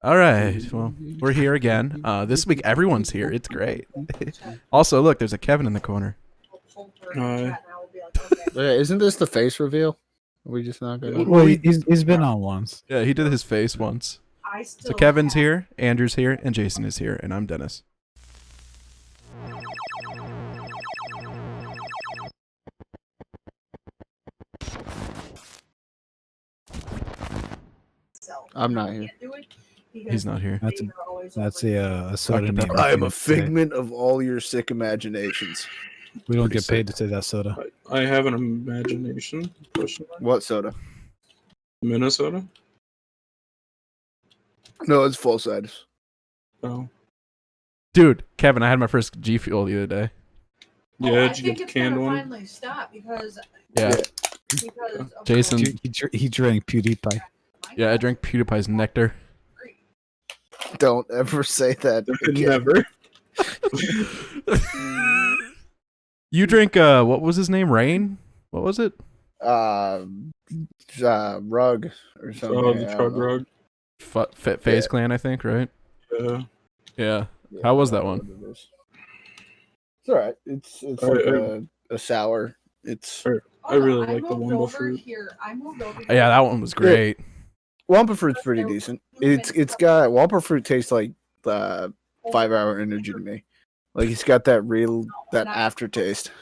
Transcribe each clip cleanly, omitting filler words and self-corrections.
All right. Well, we're here again. This week everyone's here. It's great. Also, look, there's a Kevin in the corner. Isn't this the face reveal? Are we just not gonna? Well, he's been on once. Yeah, he did his face once. So Kevin's here, Andrew's here, and Jason is here, and I'm Dennis. I'm not here. He's not here. That's a soda name. I am a figment of all your sick imaginations. We don't get paid to say that soda. I have an imagination. What soda? Minnesota? No, it's full size. Oh. Dude, Kevin, I had my first G Fuel the other day. Yeah, did you get the canned one? Finally stop because Jason. He drank PewDiePie. Yeah, I drank PewDiePie's nectar. Don't ever say that again. Never. You drink, what was his name? Rain? What was it? Rug or something. Oh, the Chug Rug. FaZe Clan, I think, right? Yeah. Yeah. How was that one? It's alright. It's like a sour. It's. I really like the Wumpa Fruit. Yeah, that one was great. Wumpa Fruit's pretty decent. It's got Wumpa Fruit tastes like 5-hour energy to me. Like it's got that aftertaste.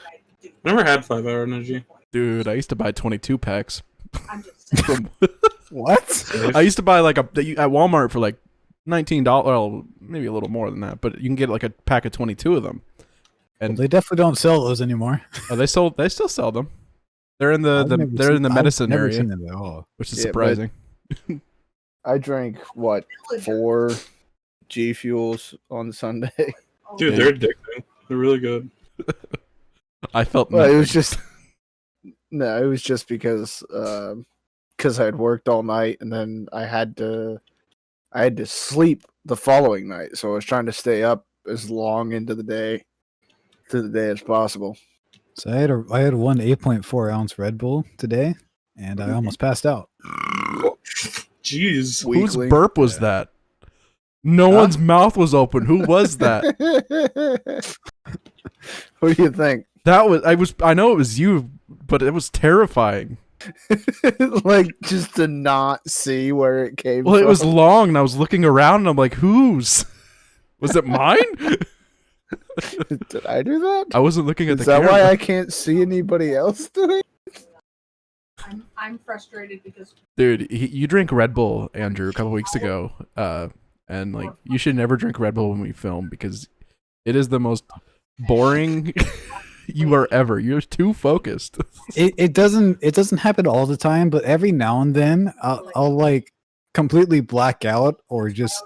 Never had 5-hour energy. Dude, I used to buy 22 packs. What? I used to buy like at Walmart for like $19, well, maybe a little more than that, but you can get like a pack of 22 of them. And they definitely don't sell those anymore. Oh, they still sell them. They're in the medicine I've never area, seen them at all. which is surprising. I drank 4 G Fuels on Sunday. Dude, they're addicting. They're really good. I felt. Well, it was just because I had worked all night and then I had to sleep the following night, so I was trying to stay up as long into the day as possible. So I had one 8.4 ounce Red Bull today, and I almost passed out. Jeez. Whose burp was that? No one's mouth was open. Who was that? What do you think? I know it was you, but it was terrifying. Like just to not see where it came from. Well, it was long, and I was looking around, and I'm like, whose? Was it mine? Did I do that? I wasn't looking at the camera. Is camera. that why I can't see anybody else doing it? I'm frustrated because... Dude, you drank Red Bull, Andrew, a couple weeks ago, and like you should never drink Red Bull when we film because it is the most boring you are ever. You're too focused. It doesn't happen all the time, but every now and then I'll like completely black out or just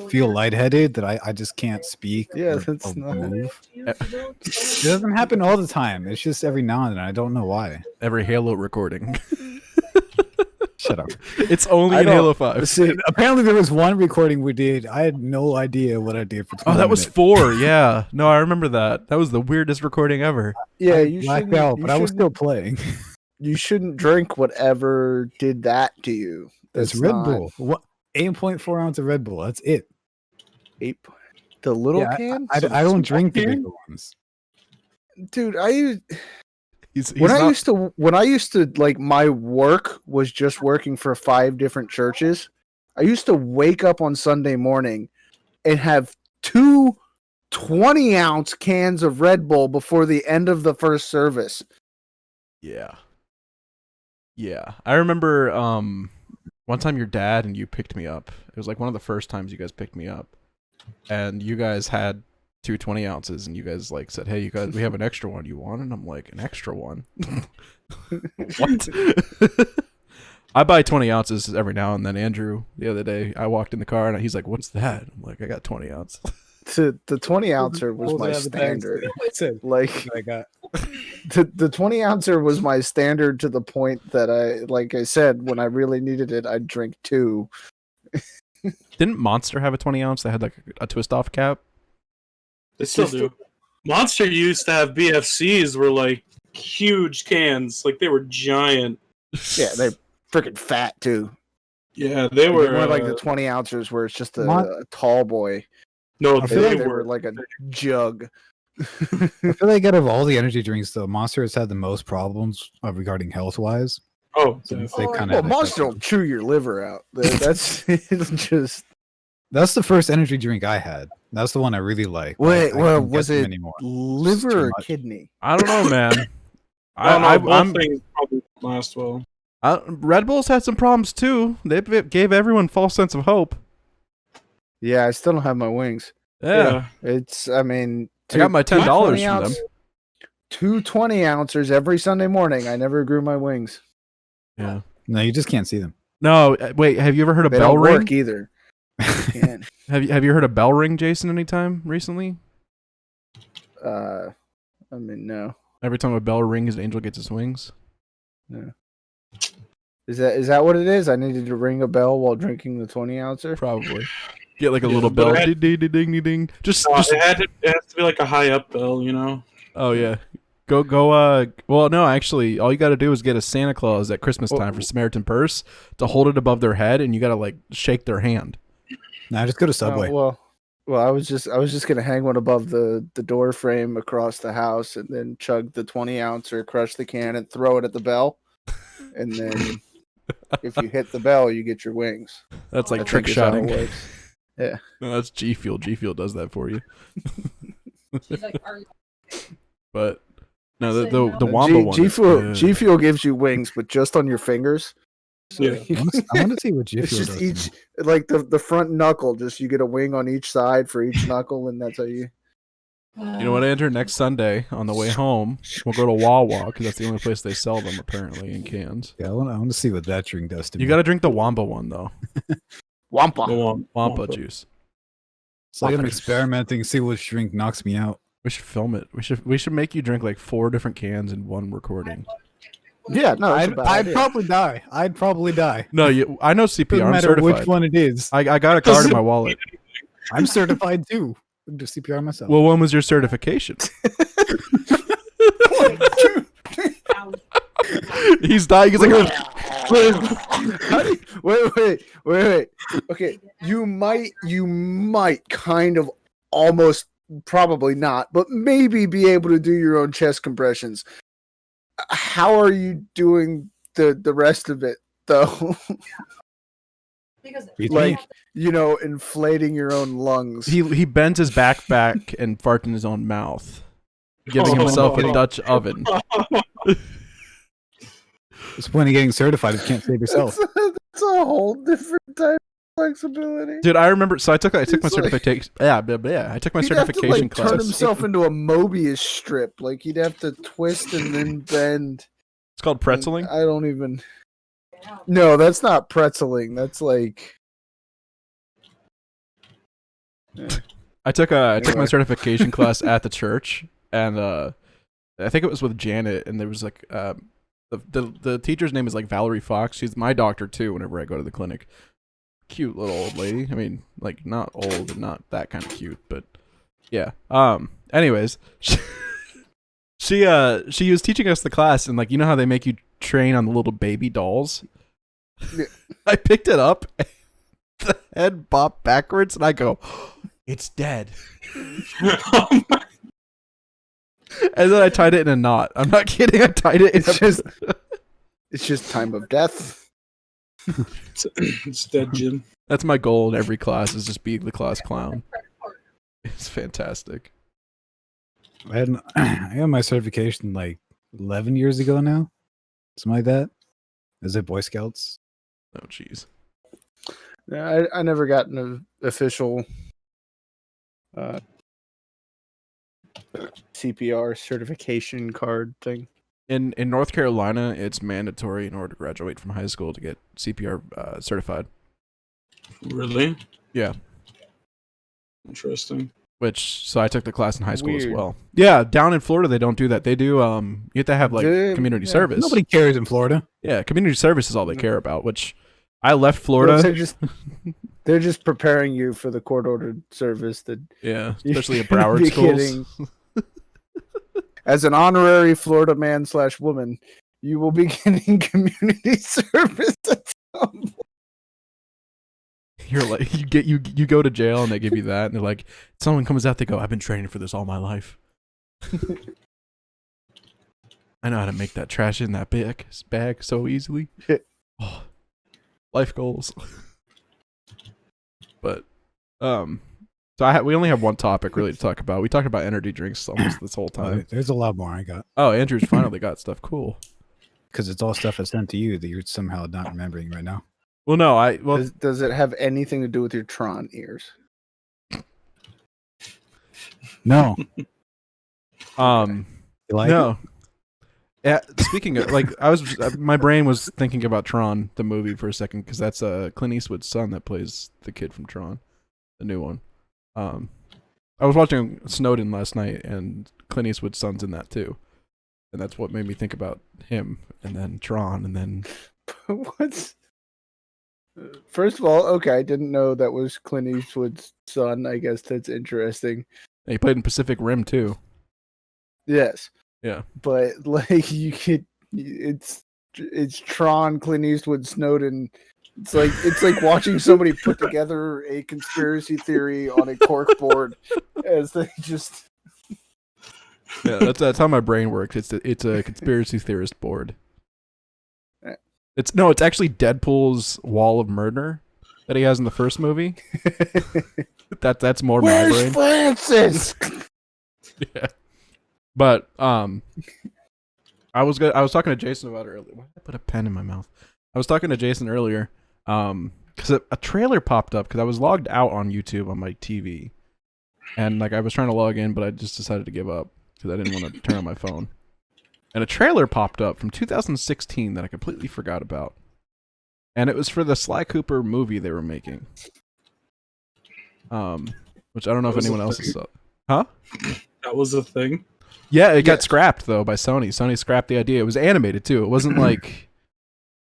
feel lightheaded that I just can't speak. Yeah, that's not move. It doesn't happen all the time. It's just every now and then. I don't know why. Every Halo recording. Shut up. It's only in Halo 5. See, apparently there was one recording we did. I had no idea what I did for 20 Oh, that was minutes. 4. Yeah. No, I remember that. That was the weirdest recording ever. Yeah, you blacked out, but I was still playing. You shouldn't drink whatever did that to you. That's Red Bull. What? 8.4 ounce of Red Bull. That's it. 8. The little cans? I don't drink the bigger ones. Dude, When I used to like my work was just working for 5 different churches. I used to wake up on Sunday morning and have 2 20-ounce cans of Red Bull before the end of the first service. Yeah. I remember one time your dad and you picked me up. It was like one of the first times you guys picked me up. And you guys had 2 20 ounces and you guys like said, hey, you guys, we have an extra one. You want? And I'm like, an extra one? What? I buy 20 ounces every now and then. Andrew, the other day, I walked in the car and he's like, what's that? I'm like, I got 20 ounces. The 20-ouncer was my standard. Like I got the 20-ouncer was my standard to the point that I said, when I really needed it, I'd drink 2. Didn't Monster have a 20 ounce that had like a twist off cap? They still do. Monster used to have BFCs were like huge cans. Like they were giant. Yeah, they're freaking fat too. Yeah, they They were weren't like the 20 ounces where it's just a, Mon- a tall boy. no, I They, feel they like they were were. like a jug. I feel like out of all the energy drinks, though, Monster has had the most problems regarding health wise. Oh, So definitely. they kind Well, of Monster will chew your liver out. That's it's just. That's the first energy drink I had. That's the one I really like. Wait, I well, can't get was them it anymore. liver too or much. kidney? I don't know, man. I don't know. Both I'm things probably don't last well. Red Bull's had some problems too. They gave everyone false sense of hope. Yeah, I still don't have my wings. Yeah, It's, I mean, I got my $10 20 from them. Two 20 ounces every Sunday morning. I never grew my wings. Yeah. No, you just can't see them. No, wait. Have you ever heard a They bell don't ring? work either. Can't. Have you heard a bell ring, Jason? Anytime recently? I mean, no. Every time a bell rings, an angel gets his wings. Is that what it is? I needed to ring a bell while drinking the 20 ouncer. Probably. Get like a Yeah, little but bell. I- Ding, ding, ding, ding, ding. Just. It has to be like a high up bell, you know. Oh yeah. Go. Well, no. Actually, all you got to do is get a Santa Claus at Christmas time for Samaritan Purse to hold it above their head, and you got to like shake their hand. Nah, just go to Subway. Well, I was just gonna hang one above the door frame across the house, and then chug the 20 ouncer, crush the can, and throw it at the bell, and then if you hit the bell, you get your wings. That's like I trick think is how it shotting. works. Yeah. No, that's G Fuel. G Fuel does that for you. She's like, are you? But no, Say the no. Wamba one. is good. G Fuel gives you wings, but just on your fingers. So Yeah. I want to see what Jiffy it's just does. each like the front knuckle. Just you get a wing on each side for each knuckle, and that's how you. You know what, Andrew? Next Sunday on the way home, we'll go to Wawa because that's the only place they sell them apparently in cans. Yeah, I want to see what that drink does to me. You got to drink the Wamba one though. Wampa. Go on. Wampa juice. It's like I'm experimenting, see which drink knocks me out. We should film it. We should make you drink like 4 different cans in one recording. Yeah, no, that's a bad I'd idea. probably die. I'd probably die. No, I know Doesn't CPR. I'm matter certified. which one it is. I got a card in my wallet. I'm certified too. I can do CPR myself. Well, when was your certification? He's dying. He's like, How do you- wait. Okay, you might kind of almost probably not, but maybe be able to do your own chest compressions. How are you doing the rest of it though? Because Beats like, inflating your own lungs. he bent his back and farted in his own mouth, giving himself a Dutch oven. What's the point of getting certified if you can't save yourself? That's a whole different type of flexibility. Dude, I remember. So I took my It's like- certification. Yeah, I took my He'd have to, certification like, class. turn himself into a Mobius strip. Like he'd have to twist and then bend. It's called pretzeling. I don't even. No, that's not pretzeling. That's like. I took my Anyway. certification class at the church, and I think it was with Janet, and there was like the teacher's name is like Valerie Fox. She's my doctor too. Whenever I go to the clinic, cute little old lady. I mean, like not old and not that kind of cute, but yeah. Anyways, she was teaching us the class, and like you know how they make you train on the little baby dolls. Yeah. I picked it up. The head bopped backwards, and I go, "It's dead." And then I tied it in a knot. I'm not kidding. I tied it in It's just time of death. It's dead, Jim. That's my goal in every class is just be the class clown. It's fantastic. I had my certification like 11 years ago now. Something like that. Is it Boy Scouts? Oh, jeez. Yeah, I never got an official CPR certification card thing. In North Carolina, it's mandatory in order to graduate from high school to get CPR certified. Really? Yeah. Interesting. So I took the class in high school as Weird. well. Yeah, down in Florida they don't do that. They do you have to have like community Yeah. service. Nobody cares in Florida. Yeah, community service is all they No. care about, which I left Well, Florida. they're just preparing you for the court ordered service that Yeah, you're especially at gonna Broward be schools. getting. As an honorary Florida man/woman, you will be getting community service at some point. You're like you go to jail and they give you that and they're like someone comes out they go I've been training for this all my life. I know how to make that trash in that bag so easily. Oh, life goals. But so we only have one topic really to talk about. We talked about energy drinks almost this whole time. There's a lot more I got. Oh, Andrew's finally got stuff. Cool. Because it's all stuff I sent to you that you're somehow not remembering right now. Well, no, Does it have anything to do with your Tron ears? No. You like no. Yeah. Speaking of, like, my brain was thinking about Tron, the movie, for a second, because that's Clint Eastwood's son that plays the kid from Tron, the new one. I was watching Snowden last night, and Clint Eastwood's son's in that too, and that's what made me think about him, and then Tron, and then. What's? First of all, okay, I didn't know that was Clint Eastwood's son. I guess that's interesting. He played in Pacific Rim too. Yes. Yeah. But like it's Tron, Clint Eastwood, Snowden. It's like watching somebody put together a conspiracy theory on a cork board as they just. Yeah, that's how my brain works. It's a conspiracy theorist board. It's actually Deadpool's wall of murder that he has in the first movie. That's more my brain. Where's Francis? Yeah. But I was talking to Jason about it earlier. Why did I put a pen in my mouth? I was talking to Jason earlier because a trailer popped up because I was logged out on YouTube on my TV, and like I was trying to log in, but I just decided to give up because I didn't want to turn on my phone. And a trailer popped up from 2016 that I completely forgot about, and it was for the Sly Cooper movie they were making. Which I don't know if anyone else saw. Huh? That was a thing. Yeah, it got scrapped though by Sony. Sony scrapped the idea. It was animated too. It wasn't like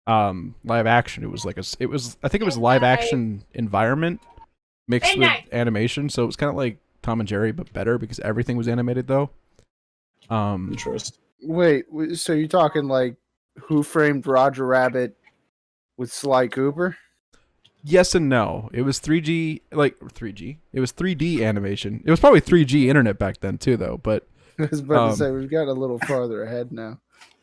live action. It was like I think it was live action environment mixed with animation. So it was kind of like Tom and Jerry but better because everything was animated though. Interesting. Wait, so you're talking like Who Framed Roger Rabbit with Sly Cooper? Yes and no. It was 3G, like 3G. It was 3D animation. It was probably 3G internet back then too though, but I was about to say we've got a little farther ahead now.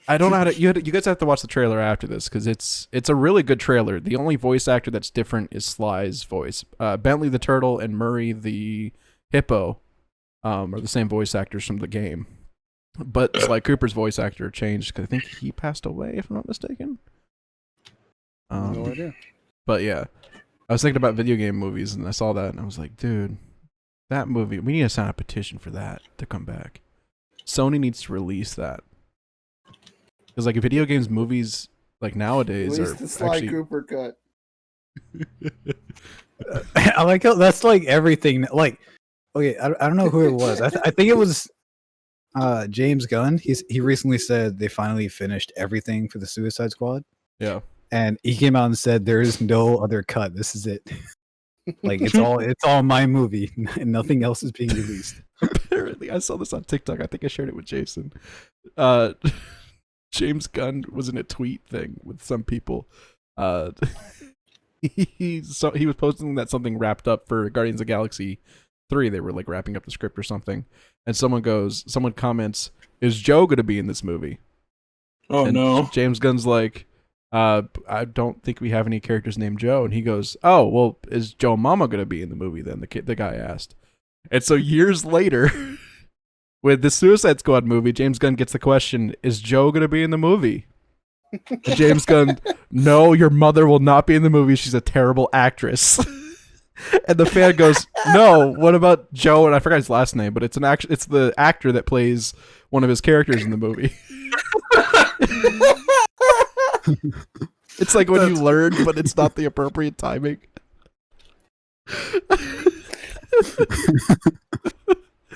I don't know how to. You guys have to watch the trailer after this because it's a really good trailer. The only voice actor that's different is Sly's voice. Bentley the turtle and Murray the hippo are the same voice actors from the game, but Sly Cooper's voice actor changed because I think he passed away, if I'm not mistaken. No idea. But yeah, I was thinking about video game movies and I saw that and I was like, dude, that movie. We need to sign a petition for that to come back. Sony needs to release that. Because like video games movies like nowadays At least are the Sly actually... Cooper cut. I like how that's like everything. Like, okay, I don't know who it was. I think it was James Gunn. He recently said they finally finished everything for the Suicide Squad. Yeah, and he came out and said there is no other cut. This is it. Like it's all my movie, and nothing else is being released. Apparently, I saw this on TikTok. I think I shared it with Jason. James Gunn was in a tweet thing with some people. He was posting that something wrapped up for Guardians of the Galaxy 3. They were like wrapping up the script or something, and someone comments, "Is Joe going to be in this movie?" Oh and no! James Gunn's like, "I don't think we have any characters named Joe," and he goes, "Oh well, is Joe Mama going to be in the movie then?" The guy asked, and so years later. With the Suicide Squad movie, James Gunn gets the question, is Joe going to be in the movie? And James Gunn, no, your mother will not be in the movie. She's a terrible actress. And the fan goes, no, what about Joe? And I forgot his last name, but it's the actor that plays one of his characters in the movie. It's like when you learn, but it's not the appropriate timing.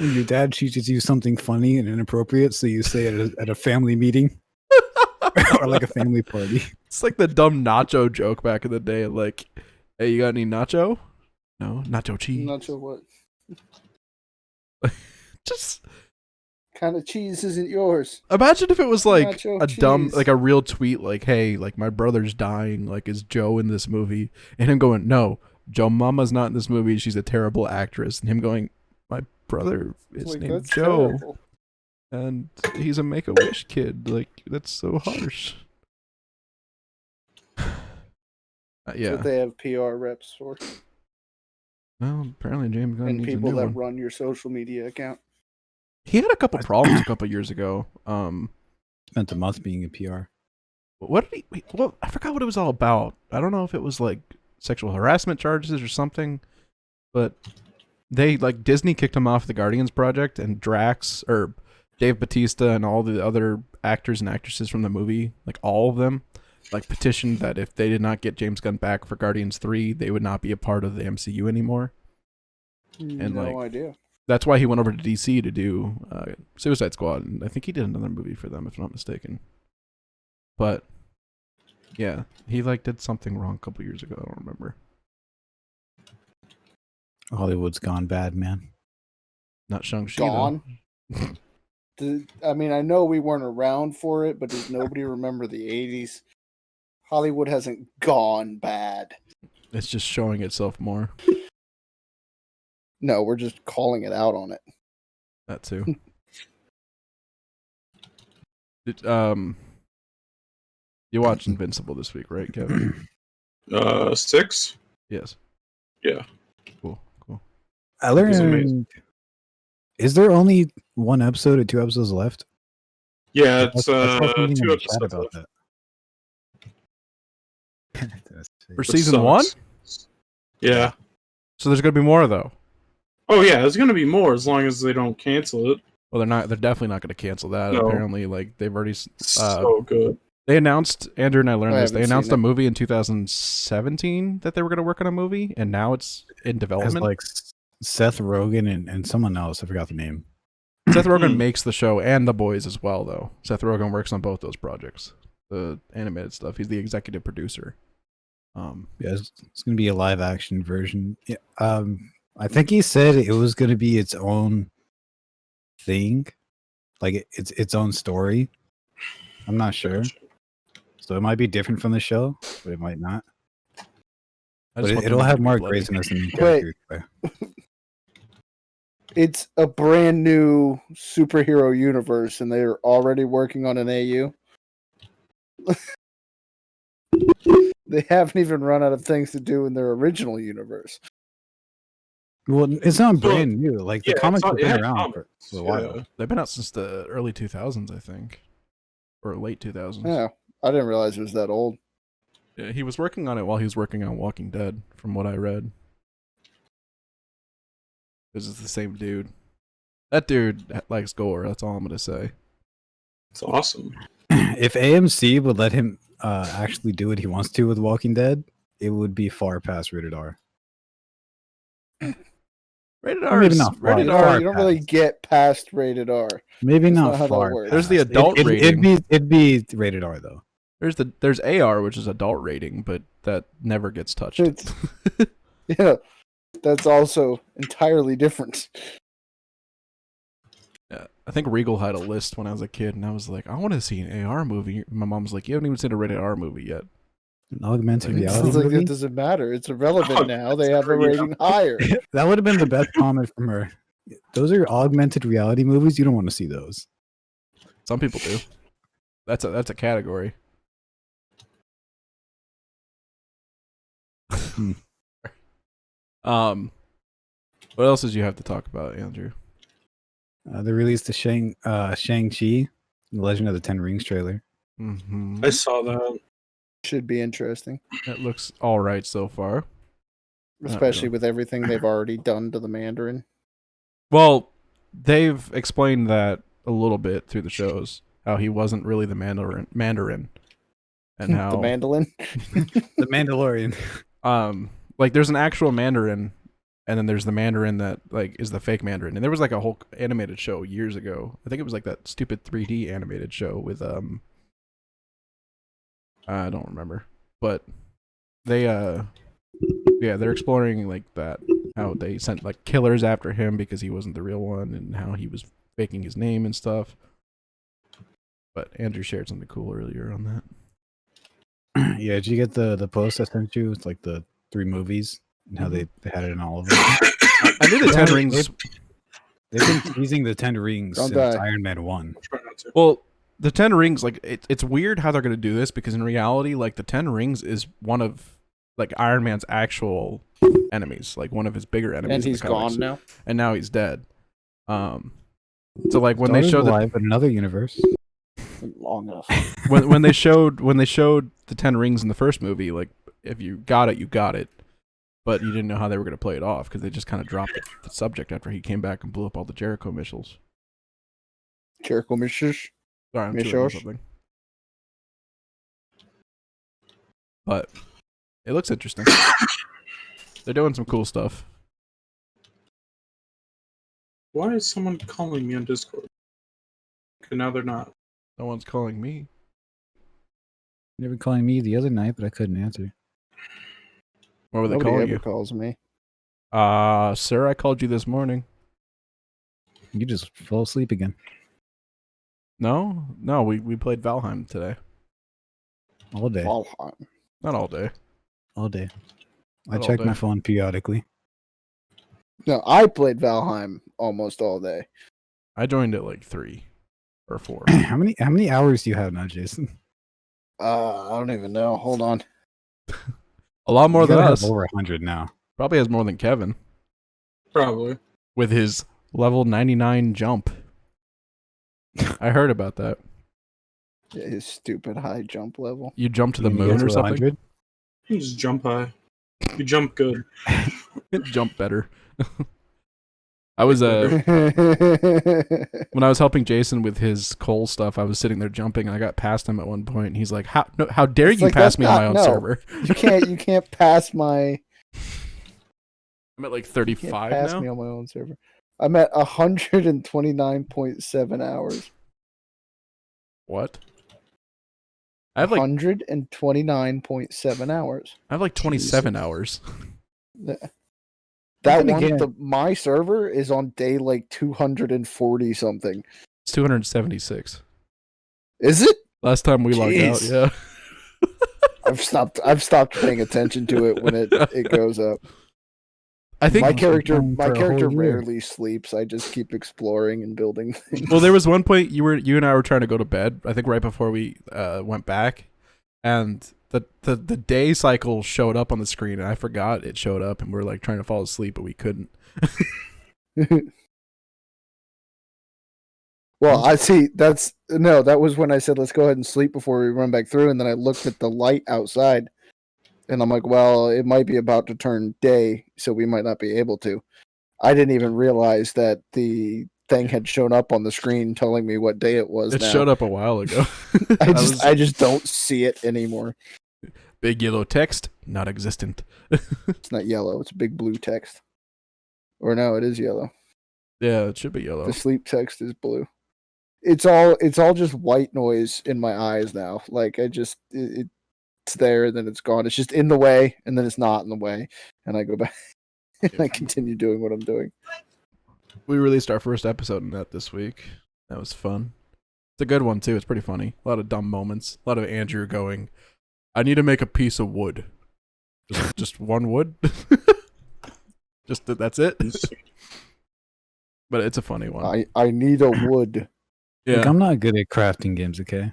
Your dad teaches you something funny and inappropriate, so you say it at a family meeting or like a family party. It's like the dumb nacho joke back in the day. Like, hey, you got any nacho? No, nacho cheese. Nacho what? Just kind of cheese isn't yours. Imagine if it was like Nacho a dumb, cheese. like a real tweet, like, hey, like my brother's dying. Like, is Joe in this movie? And him going, no, Joe Mama's not in this movie. She's a terrible actress. And him going, my brother is Like, named that's Joe. terrible. And he's a Make-A-Wish kid. Like, that's so harsh. That's Yeah. what they have PR reps for. Well, apparently James Gunn And needs a people new that one. run your social media account. He had a couple problems a couple years ago. Spent a month being in PR. What did he? Well, I forgot what it was all about. I don't know if it was like sexual harassment charges or something, but they like Disney kicked him off the Guardians project, and Drax or Dave Bautista and all the other actors and actresses from the movie, like all of them, like petitioned that if they did not get James Gunn back for Guardians 3, they would not be a part of the MCU anymore. And no like, idea. that's why he went over to DC to do Suicide Squad, and I think he did another movie for them, if I'm not mistaken. But yeah, he like did something wrong a couple years ago. I don't remember. Hollywood's gone bad, man. Not Shang-Chi Gone. though. I mean, I know we weren't around for it, but does nobody remember the 80s? Hollywood hasn't gone bad. It's just showing itself more. No, we're just calling it out on it. That too. You watched Invincible this week, right, Kevin? 6. Yes. Yeah. Cool. I was amazing. learned. Is there only one episode or 2 episodes left? Yeah, it's I saw something in 2 the chat episodes about left. that. For Which season 1? sucks. Yeah. So there's gonna be more though. Oh yeah, there's gonna be more as long as they don't cancel it. Well, they're not. They're definitely not gonna cancel that. No. Apparently, like they've already. So good. They announced, Andrew and I learned I this. They haven't announced seen a it. movie in 2017 that they were gonna work on a movie, and now it's in Has development. like Seth Rogen and someone else. I forgot the name. Seth Rogen makes the show and The Boys as well, though. Seth Rogen works on both those projects, the animated stuff. He's the executive producer. Yeah, it's gonna be a live action version. Yeah, I think he said it was gonna be its own thing, like it's its own story. I'm not sure, so it might be different from the show, but it might not. I But just want it'll them to have be Mark bloody. Grayson as the main Wait. character. It's a brand new superhero universe, and they're already working on an AU. They haven't even run out of things to do in their original universe. Well, it's not Well, brand new. Like the yeah, comics it's not- have it been had around for comics, a while. yeah. They've been out since the early 2000s, I think, or late 2000s. Yeah, I didn't realize it was that old. Yeah, he was working on it while he was working on Walking Dead, from what I read. This is the same dude. That dude likes gore. That's all I'm gonna say. It's awesome. If AMC would let him actually do what he wants to with Walking Dead, it would be far past rated R. Rated Or R maybe is not far. rated You R. don't really get past rated R. Maybe That's not not how that far. works. There's the past. adult rating. It'd be rated R though. There's AR, which is adult rating, but that never gets touched. It's- Yeah, that's also entirely different. Yeah, I think Regal had a list when I was a kid, and I was like, I want to see an AR movie. My mom's like, you haven't even seen a rated R movie yet. An augmented Like, reality It's like movie? it doesn't matter. It's irrelevant now. They have a Yeah. rating higher. That would have been the best comment from her. Those are augmented reality movies. You don't want to see those. Some people do. That's a category. What else did you have to talk about, Andrew? They released the Shang-Chi, The Legend of the Ten Rings trailer. Mm-hmm. I saw that. Should be interesting, It looks all right so far. especially really. with everything they've already done to the Mandarin. Well, they've explained that a little bit through the shows, how he wasn't really the Mandarin, and how The mandolin. The Mandalorian. like there's an actual Mandarin, and then there's the Mandarin that like is the fake Mandarin. And there was like a whole animated show years ago. I think it was like that stupid 3D animated show with I don't remember, but they yeah, they're exploring like that, how they sent like killers after him because he wasn't the real one, and how he was faking his name and stuff. But Andrew shared something cool earlier on that. Yeah, did you get the post I sent you? It's like the 3 movies and how they had it in all of them. I knew the Ten Rings. They've been teasing the 10 Rings Don't since die. Iron Man 1. Try not to. Well, the Ten Rings, like it's weird how they're gonna do this because in reality, like the Ten Rings is one of like Iron Man's actual enemies, like one of his bigger enemies. And in he's the comics. gone now. And now he's dead. So like when Thor they is showed alive in another universe. Long enough. when they showed the Ten Rings in the first movie, like if you got it, you got it, but you didn't know how they were gonna play it off because they just kind of dropped the subject after he came back and blew up all the Jericho missiles. Jericho Mish. Sorry, I'm Missiles? chewing on something. But it looks interesting. They're doing some cool stuff. Why is someone calling me on Discord? Okay, now they're not. No one's calling me. They were calling me the other night, but I couldn't answer. What were they Nobody calling ever you? calls me. Sir, I called you this morning. You just fell asleep again. No, we played Valheim today. All day. Valheim. Not all day. All day. I Not all check day. my phone periodically. No, I played Valheim almost all day. I joined at like 3 or 4. How many hours do you have now, Jason? I don't even know. Hold on. A lot more You than gotta us. have over 100 now. Probably has more than Kevin Probably. with his level 99 jump. I heard about that. Yeah, his stupid high jump level. You jumped to the You get moon to or something? 100? You just jump high. You jump good. Jump better. I was when I was helping Jason with his coal stuff, I was sitting there jumping and I got past him at one point and he's like, how dare It's you like, pass that's me on my own not- no. server? you can't pass my. I'm at like You can't 35 pass now. me on my own server. I'm at 129.7 hours. What? I have like 129.7 hours. 27 hours. That Then one, again- my server is on day like 240 something. It's 276. Is it? Last time we logged out, Jeez. yeah. I've stopped paying attention to it when it goes up. I think My I've been character playing for a whole year. rarely sleeps. I just keep exploring and building things. well, there was one point you and I were trying to go to bed. I think right before we went back, and the day cycle showed up on the screen, and I forgot it showed up, and we were like trying to fall asleep, but we couldn't. Well, I see. That was when I said let's go ahead and sleep before we run back through, and then I looked at the light outside, and I'm like, well, it might be about to turn day, so we might not be able to. I didn't even realize that the thing had shown up on the screen telling me what day it was. It now. showed up a while ago. I just don't see it anymore. Big yellow text, not existent. It's not yellow. It's big blue text. Or no, it is yellow. Yeah, it should be yellow. The sleep text is blue. It's all just white noise in my eyes now. Like it's there, then it's gone. It's just in the way, and then it's not in the way, and I go back and I continue doing what I'm doing. We released our first episode in that this week. That was fun. It's a good one too. It's pretty funny. A lot of dumb moments. A lot of Andrew going, "I need to make a piece of wood." Just one wood. That's it. But it's a funny one. I need a wood. Yeah, Like, I'm not good at crafting games, okay?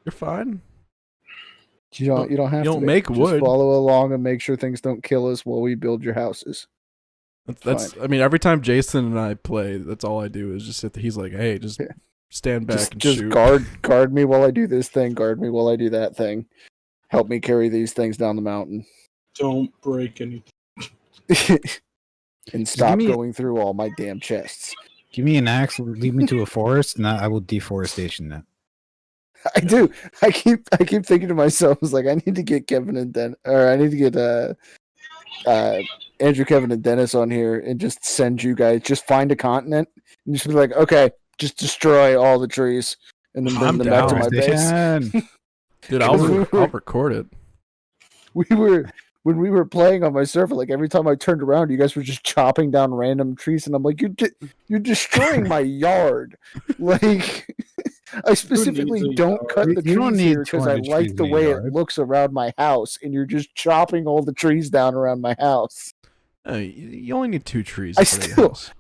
you're fine. You don't have You to don't be. make Just wood. follow along and make sure things don't kill us while we build your houses. That's. I mean, every time Jason and I play, that's all I do is just sit there. He's like, "Hey, just Yeah. stand back and Just shoot." guard me while I do this thing. Guard me while I do that thing. Help me carry these things down the mountain. Don't break anything. And stop me- going through all my damn chests. Give me an axe, lead me to a forest, and I will deforestation that. I do. I keep thinking to myself, I was like, I need to get Kevin and I need to get Andrew, Kevin, and Dennis on here and just send you guys. Just find a continent and just be like, okay, just destroy all the trees and then bring I'm them back to down. my base. Deforestation. Dude, I'll record it. When we were playing on my server, like every time I turned around, you guys were just chopping down random trees, and I'm like, you're destroying my yard. Like, I specifically needs a don't yard? cut the You don't trees need here because I 200 trees like the in a way it yard. looks around my house, and you're just chopping all the trees down around my house. You only need 2 trees I in front of your still- house.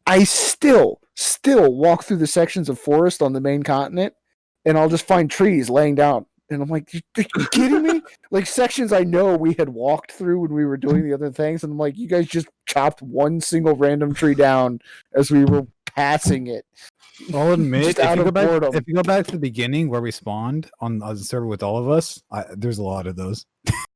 I still walk through the sections of forest on the main continent, and I'll just find trees laying down. And I'm like, you kidding me? Like sections I know we had walked through when we were doing the other things, and I'm like, you guys just chopped one single random tree down as we were passing it. I'll admit, Just out of boredom. if you go back to the beginning where we spawned on the server with all of us, there's a lot of those.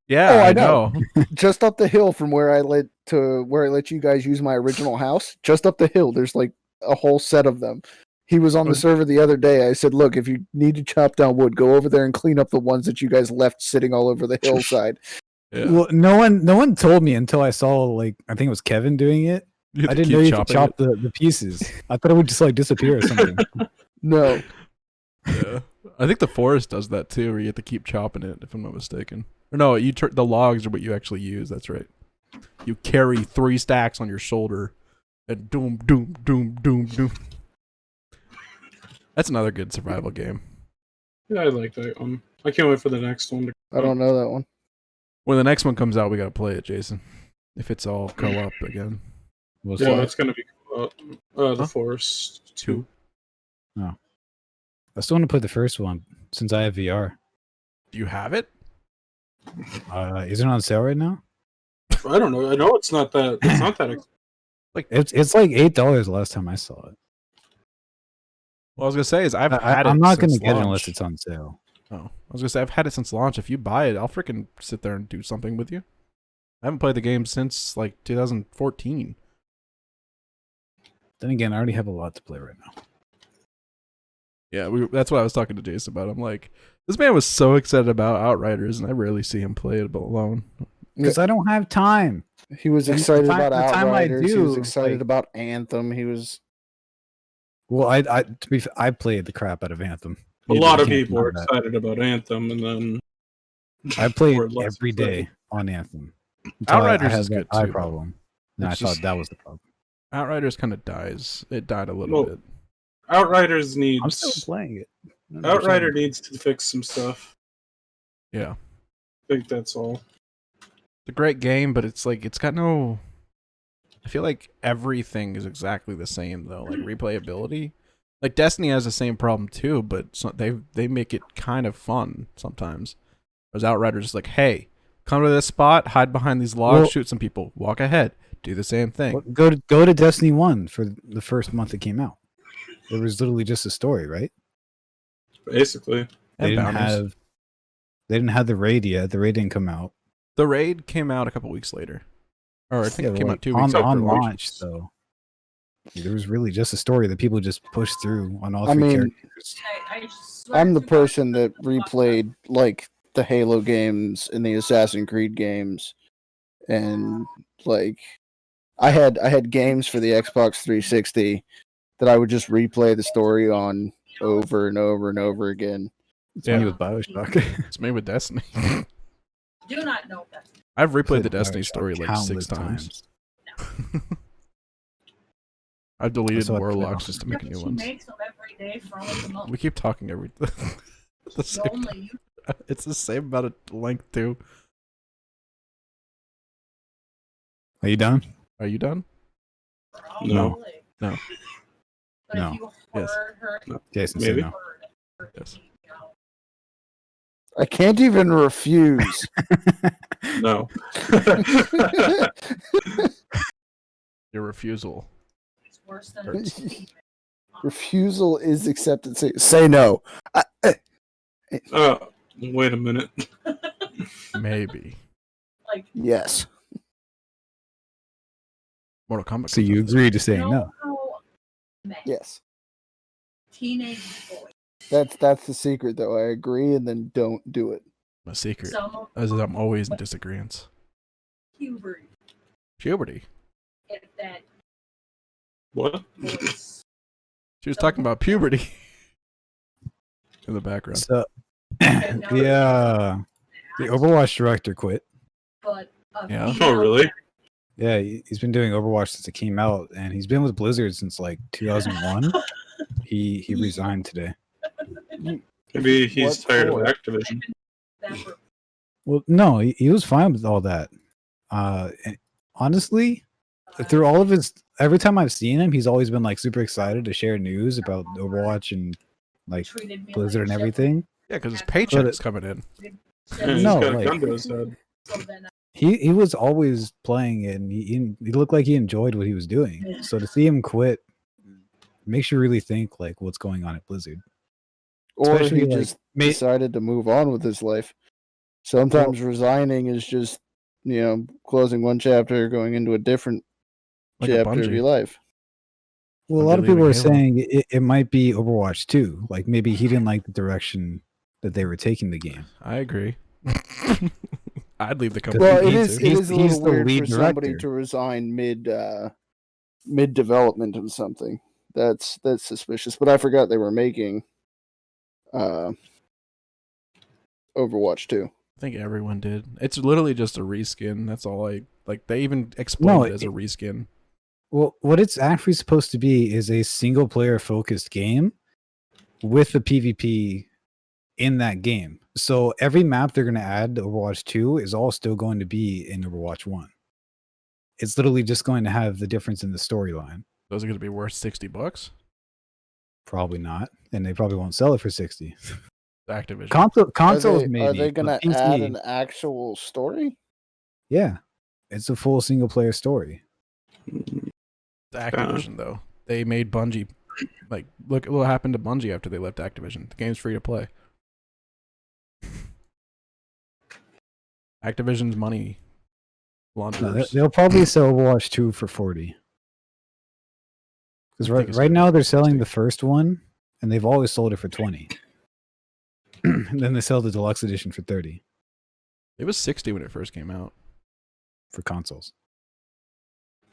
Yeah, Oh, I I know. know. Just up the hill from where I let you guys use my original house, just up the hill, there's like a whole set of them. He was on the server the other day. I said, look, if you need to chop down wood, go over there and clean up the ones that you guys left sitting all over the hillside. Yeah. Well, no one told me until I saw, like, I think it was Kevin doing it. You have I to didn't keep know you could chopping chop the pieces. I thought it would just like disappear or something. No. Yeah, I think the forest does that too, where you have to keep chopping it. If I'm not mistaken, or no, the logs are what you actually use. That's right. You carry 3 stacks on your shoulder, and doom, doom, doom, doom, doom. That's another good survival game. Yeah, I like that one. I can't wait for the next one. I don't know that one. When the next one comes out, we gotta play it, Jason. If it's all co-op again. We'll Yeah, see. it's gonna be the Huh? Forest 2. I still want to play the first one since I have VR. Do you have it? Is it on sale right now? I don't know. I know it's not that. It's not that. It's like $8 last time I saw it. Well, I was gonna say is I've had it. I'm not gonna since get it launch. unless it's on sale. Oh, I was gonna say I've had it since launch. If you buy it, I'll freaking sit there and do something with you. I haven't played the game since like 2014. Then again, I already have a lot to play right now. Yeah, that's what I was talking to Jason about. I'm like, this man was so excited about Outriders, and I rarely see him play it alone. Because I don't have time. He was And the excited time- about the time I Outriders. He was do, excited like- about Anthem. He was. Well, I played the crap out of Anthem. A You lot of can't people are deny that. excited about Anthem, and then I played Or less every excited. day on Anthem. Until Outriders I had is that good eye too. problem. And I It's thought just- that was the problem. Outriders kind of dies. It died a little Well, bit. Outriders I'm needs still playing it. Outrider needs to fix some stuff. Yeah, I think that's all. it's a great game, but it's like it's got no. I feel like everything is exactly the same though. Like replayability, like Destiny has the same problem too, but they make it kind of fun sometimes. Whereas Outriders is like, hey, come to this spot, hide behind these logs, Well- shoot some people, walk ahead, do the same thing. Well, go to Destiny 1 for the first month it came out. It was literally just a story, right? Basically, They And didn't bounties. have the raid yet. The raid didn't come out. The raid came out a couple weeks later, or I think it Yeah, came like, out 2 weeks on after launch, though. There was really just a story that people just pushed through on all I three mean, characters. I swear I'm the to God, person that replayed like the Halo games and the Assassin's Creed games, and like I had games for the Xbox 360 that I would just replay the story on over and over and over again. It's Yeah. me with Bioshock. It's made with Destiny. do not know that. I've replayed Played the Destiny Bioshock story like countless 6 times. No. I've deleted saw it today. warlocks just to make new She ones. makes them every day for almost a month. We keep talking every. the So same, only you. it's the same amount of length too. Are you done? Are you done? No. Probably. No. But No. if you Yes. heard her, Jason Maybe. said Yes. you know, I can't even refuse. no. No. Your refusal. it's worse than Hurts. leaving. Refusal is acceptance. Say no. Wait a minute. Maybe. Like, Yes. Mortal Kombat. So comes you out this agreed to you saying know no. how men, Yes. teenage boys, That's the secret, though. I agree, and then don't do it. My secret, some of as I'm always in disagreement. puberty, Puberty. if that What? voice. She was talking about puberty. In the background. So the Overwatch director quit. But Yeah. Oh, really? Yeah, he's been doing Overwatch since it came out, and he's been with Blizzard since like 2001. He resigned today. Maybe he's What tired for? of Activision. That for Well, no, he was fine with all that. And honestly, through all of his, every time I've seen him, he's always been like super excited to share news about Overwatch and like treated me Blizzard like and shit. everything. Yeah, because his But paycheck's coming in. Yeah, he's No, got a like- gun to his head. So then He was always playing and he looked like he enjoyed what he was doing. So to see him quit makes you really think like what's going on at Blizzard. Or Especially, he like, just decided to move on with his life. Sometimes resigning is just, closing one chapter, going into a different Like a chapter of your Bungie. life. Well, a Bungie lot of people leaving are Halo. saying it might be Overwatch 2. Like maybe he didn't like the direction that they were taking the game. I agree. I'd leave the company. Well, if it I need is. to. It He's- is a he's little the weird lead for somebody director. to resign mid development of something. That's suspicious. But I forgot they were making Overwatch 2. I think everyone did. It's literally just a reskin. That's all I like. They even explained it as a reskin. Well, what it's actually supposed to be is a single player focused game with the PvP in that game. So every map they're going to add to Overwatch 2 is all still going to be in Overwatch 1. It's literally just going to have the difference in the storyline. Those are going to be worth $60. Probably not, and they probably won't sell it for 60. Activision. Consoles are maybe. they going but to add PC, an actual story? Yeah, it's a full single player story. It's Activision though. They made Bungie. Like, look at what happened to Bungie after they left Activision. The game's free to play. Activision's money No, launderers. they'll probably sell Overwatch 2 for 40. Because I think it's right gonna now be they're selling 60. the first one, and they've always sold it for 20. And then they sell the deluxe edition for 30 It was 60 when it first came out. for consoles.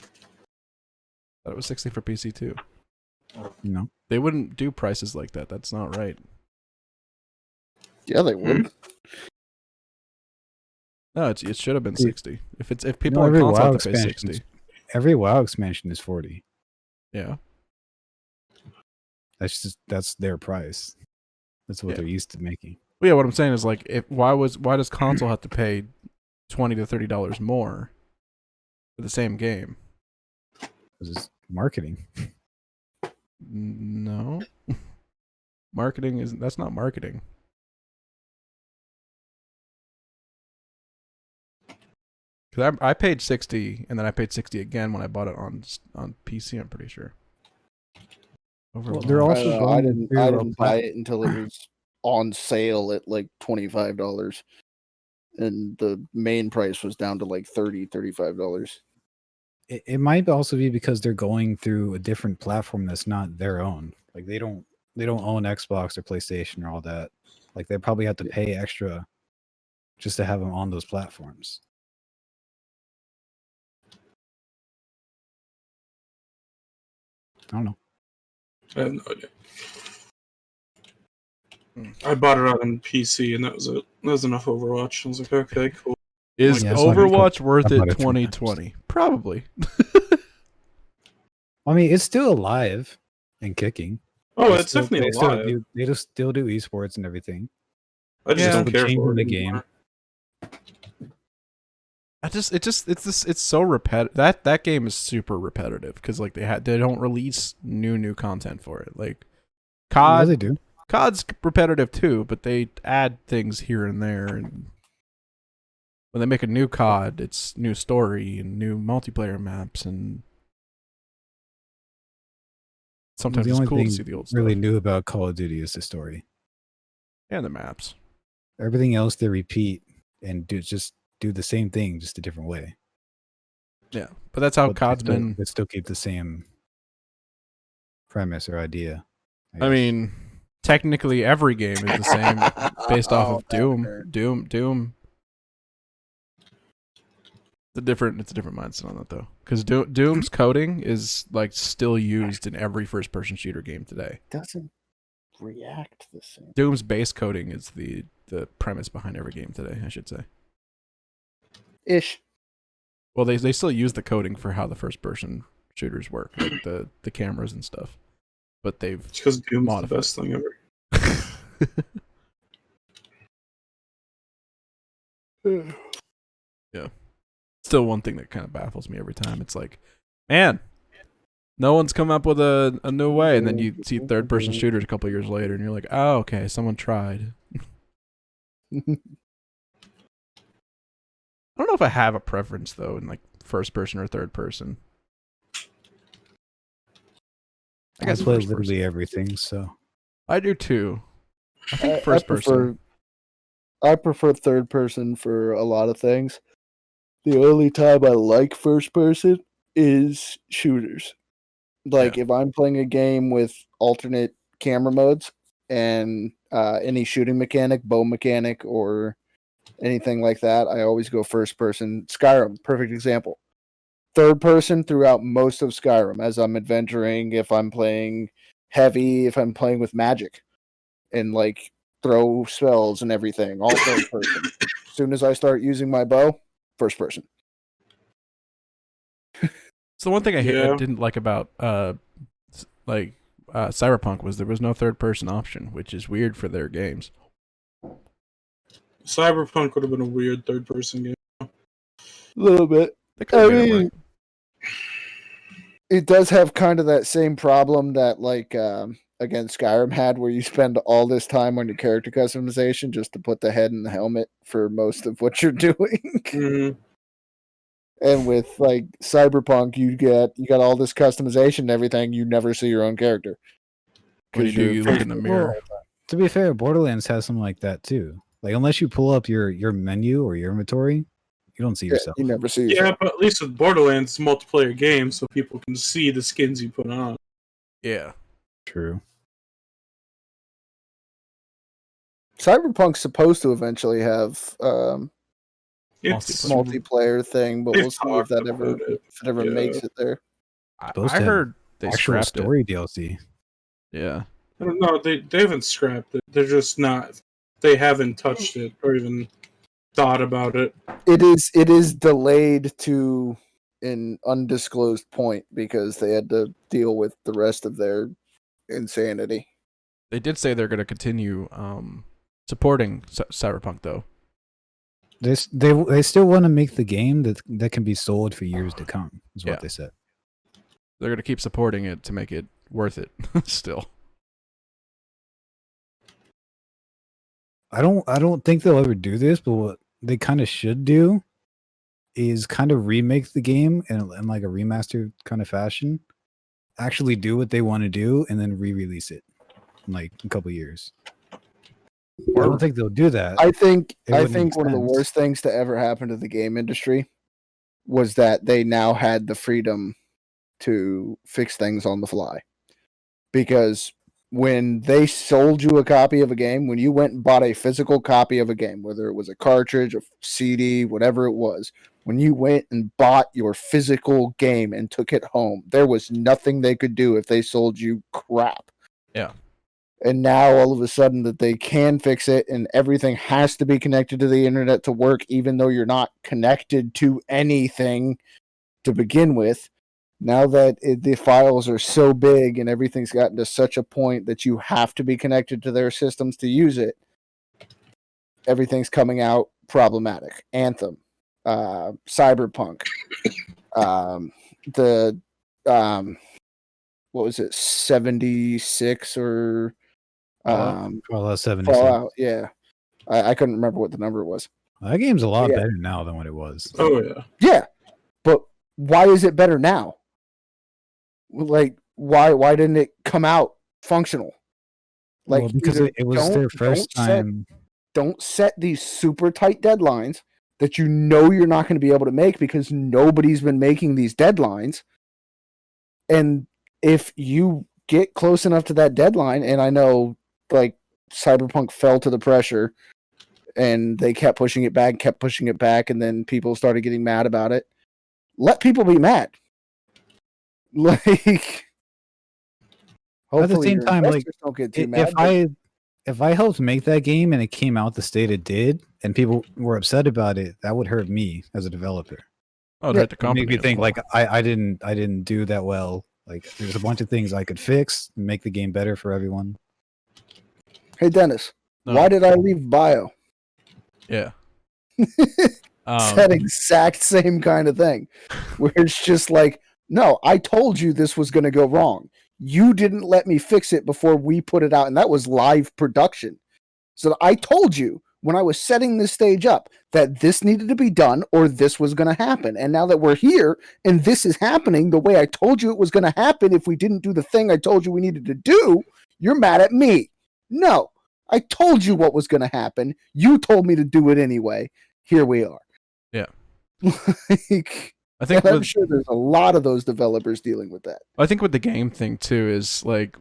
Thought it was 60 for PC too. You know, They wouldn't do prices like that. That's not right. Yeah, they would. No, it should have been See, 60. If people every on console WoW have to pay expansion, 60. every WoW expansion is 40. Yeah. That's their price. That's what Yeah. they're used to making. Well, yeah, what I'm saying is like, why does console have to pay $20 to $30 more for the same game? This is marketing. No. That's not marketing. Because I paid 60 and then I paid 60 again when I bought it on PC, I'm pretty sure. Well, they're I also don't know. I going didn't. through I a didn't buy it until it was on sale at like $25, and the main price was down to like $35. It might also be because they're going through a different platform that's not their own. Like they don't own Xbox or PlayStation or all that. Like they probably have to pay extra just to have them on those platforms. I don't know. I have no idea. I bought it on PC, and that was it. That was enough Overwatch. I was like, okay, cool. Is Yeah, so I Overwatch worth I it bought it 3 times. 2020? Probably. I mean, it's still alive and kicking. Oh, They it's still- definitely they still alive. do- They just still do esports and everything. I just Yeah. don't care Changing for it the game. anymore. It's so repetitive. That game is super repetitive because like they don't release new content for it. Like Yeah, COD, they do. COD's repetitive too, but they add things here and there. And when they make a new COD, it's new story and new multiplayer maps, and sometimes the it's only cool to thing see the old really stuff new about Call of Duty is the story. and the maps. Everything else they repeat and do the same thing, just a different way. Yeah, but that's how But COD's they still, been. they still keep the same premise or idea. I guess. mean, technically every game is the same based off Oh, of that Doom. hurt. Doom. It's a different mindset on that though, because Doom's coding is like still used in every first-person shooter game today. Doesn't react the same. Doom's base coding is the premise behind every game today, I should say. Ish. Well, they still use the coding for how the first-person shooters work, like the cameras and stuff, but they've It's because Doom's Modified. the best thing ever. Yeah. Still one thing that kind of baffles me every time. It's like, man, no one's come up with a new way. And then you see third person shooters a couple years later and you're like, oh, okay, someone tried. I don't know if I have a preference though in like first person or third person. I guess play first literally person. everything, so I do too. I think first person. I prefer third person for a lot of things. The only time I like first person is shooters. Like if I'm playing a game with alternate camera modes and any shooting mechanic, bow mechanic, or anything like that, I always go first person. Skyrim, perfect example. Third person throughout most of Skyrim as I'm adventuring, if I'm playing heavy, if I'm playing with magic and like throw spells and everything, all third person. As soon as I start using my bow, first person. So the one thing I Yeah. didn't like about Cyberpunk was there was no third person option, which is weird for their games. Cyberpunk would have been a weird third person game. A little bit. They could have I made it mean, work. it does have kind of that same problem that again Skyrim had, where you spend all this time on your character customization just to put the head in the helmet for most of what you're doing. Mm-hmm. And with like Cyberpunk, you got all this customization and everything. You never see your own character. What do you do? You look in the mirror. to be fair, Borderlands has something like that too. Like unless you pull up your menu or your inventory, you don't see yourself. You never see Yeah, yourself. but at least with Borderlands, it's a multiplayer game, so people can see the skins you put on. Yeah. True. Cyberpunk's supposed to eventually have It's multiplayer thing, but they've we'll see if talked about it. it ever Yeah. makes it there. Supposed I to have heard they Actual scrapped story DLC. it. Yeah. I don't know. They haven't scrapped it. They're just not. They haven't touched it or even thought about it. It is delayed to an undisclosed point because they had to deal with the rest of their insanity. They did say they're going to continue supporting Cyberpunk though. They still want to make the game that can be sold for years to come. Is what Yeah. they said. They're going to keep supporting it to make it worth it still. I don't think they'll ever do this, but what they kind of should do is kind of remake the game in like a remastered kind of fashion. Actually do what they want to do and then re-release it in like a couple years. I don't think they'll do that. I think It wouldn't make one of the sense. worst things to ever happen to the game industry was that they now had the freedom to fix things on the fly. Because when they sold you a copy of a game, when you went and bought a physical copy of a game, whether it was a cartridge, a CD, whatever it was, when you went and bought your physical game and took it home, there was nothing they could do if they sold you crap. Yeah. And now all of a sudden that they can fix it and everything has to be connected to the internet to work, even though you're not connected to anything to begin with. Now that the files are so big and everything's gotten to such a point that you have to be connected to their systems to use it, everything's coming out problematic. Anthem, Cyberpunk, what was it, 76 or Fallout 76. Fallout? Yeah, I couldn't remember what the number was. That game's a lot Yeah. better now than what it was. Oh yeah. Yeah, but why is it better now? Like, why didn't it come out functional? Like, Well, because either it was their first time. Don't set these super tight deadlines that you know you're not going to be able to make because nobody's been making these deadlines. And if you get close enough to that deadline, and I know like Cyberpunk fell to the pressure and they kept pushing it back, and then people started getting mad about it. Let people be mad. Like, At the hopefully same your time, like investors don't get too mad. if I helped make that game and it came out the state it did, and people were upset about it, that would hurt me as a developer. Oh, Yeah, right. The It company made me as think well. like I didn't do that well. Like there's a bunch of things I could fix and make the game better for everyone. Hey Dennis, No. why did I leave bio? Yeah. It's that Um, exact same kind of thing, where it's just like, no, I told you this was going to go wrong. You didn't let me fix it before we put it out, and that was live production. So I told you when I was setting this stage up that this needed to be done or this was going to happen. And now that we're here and this is happening the way I told you it was going to happen, if we didn't do the thing I told you we needed to do, you're mad at me. No, I told you what was going to happen. You told me to do it anyway. Here we are. Yeah. Like, I think and I'm with, sure there's a lot of those developers dealing with that. I think with the game thing too is like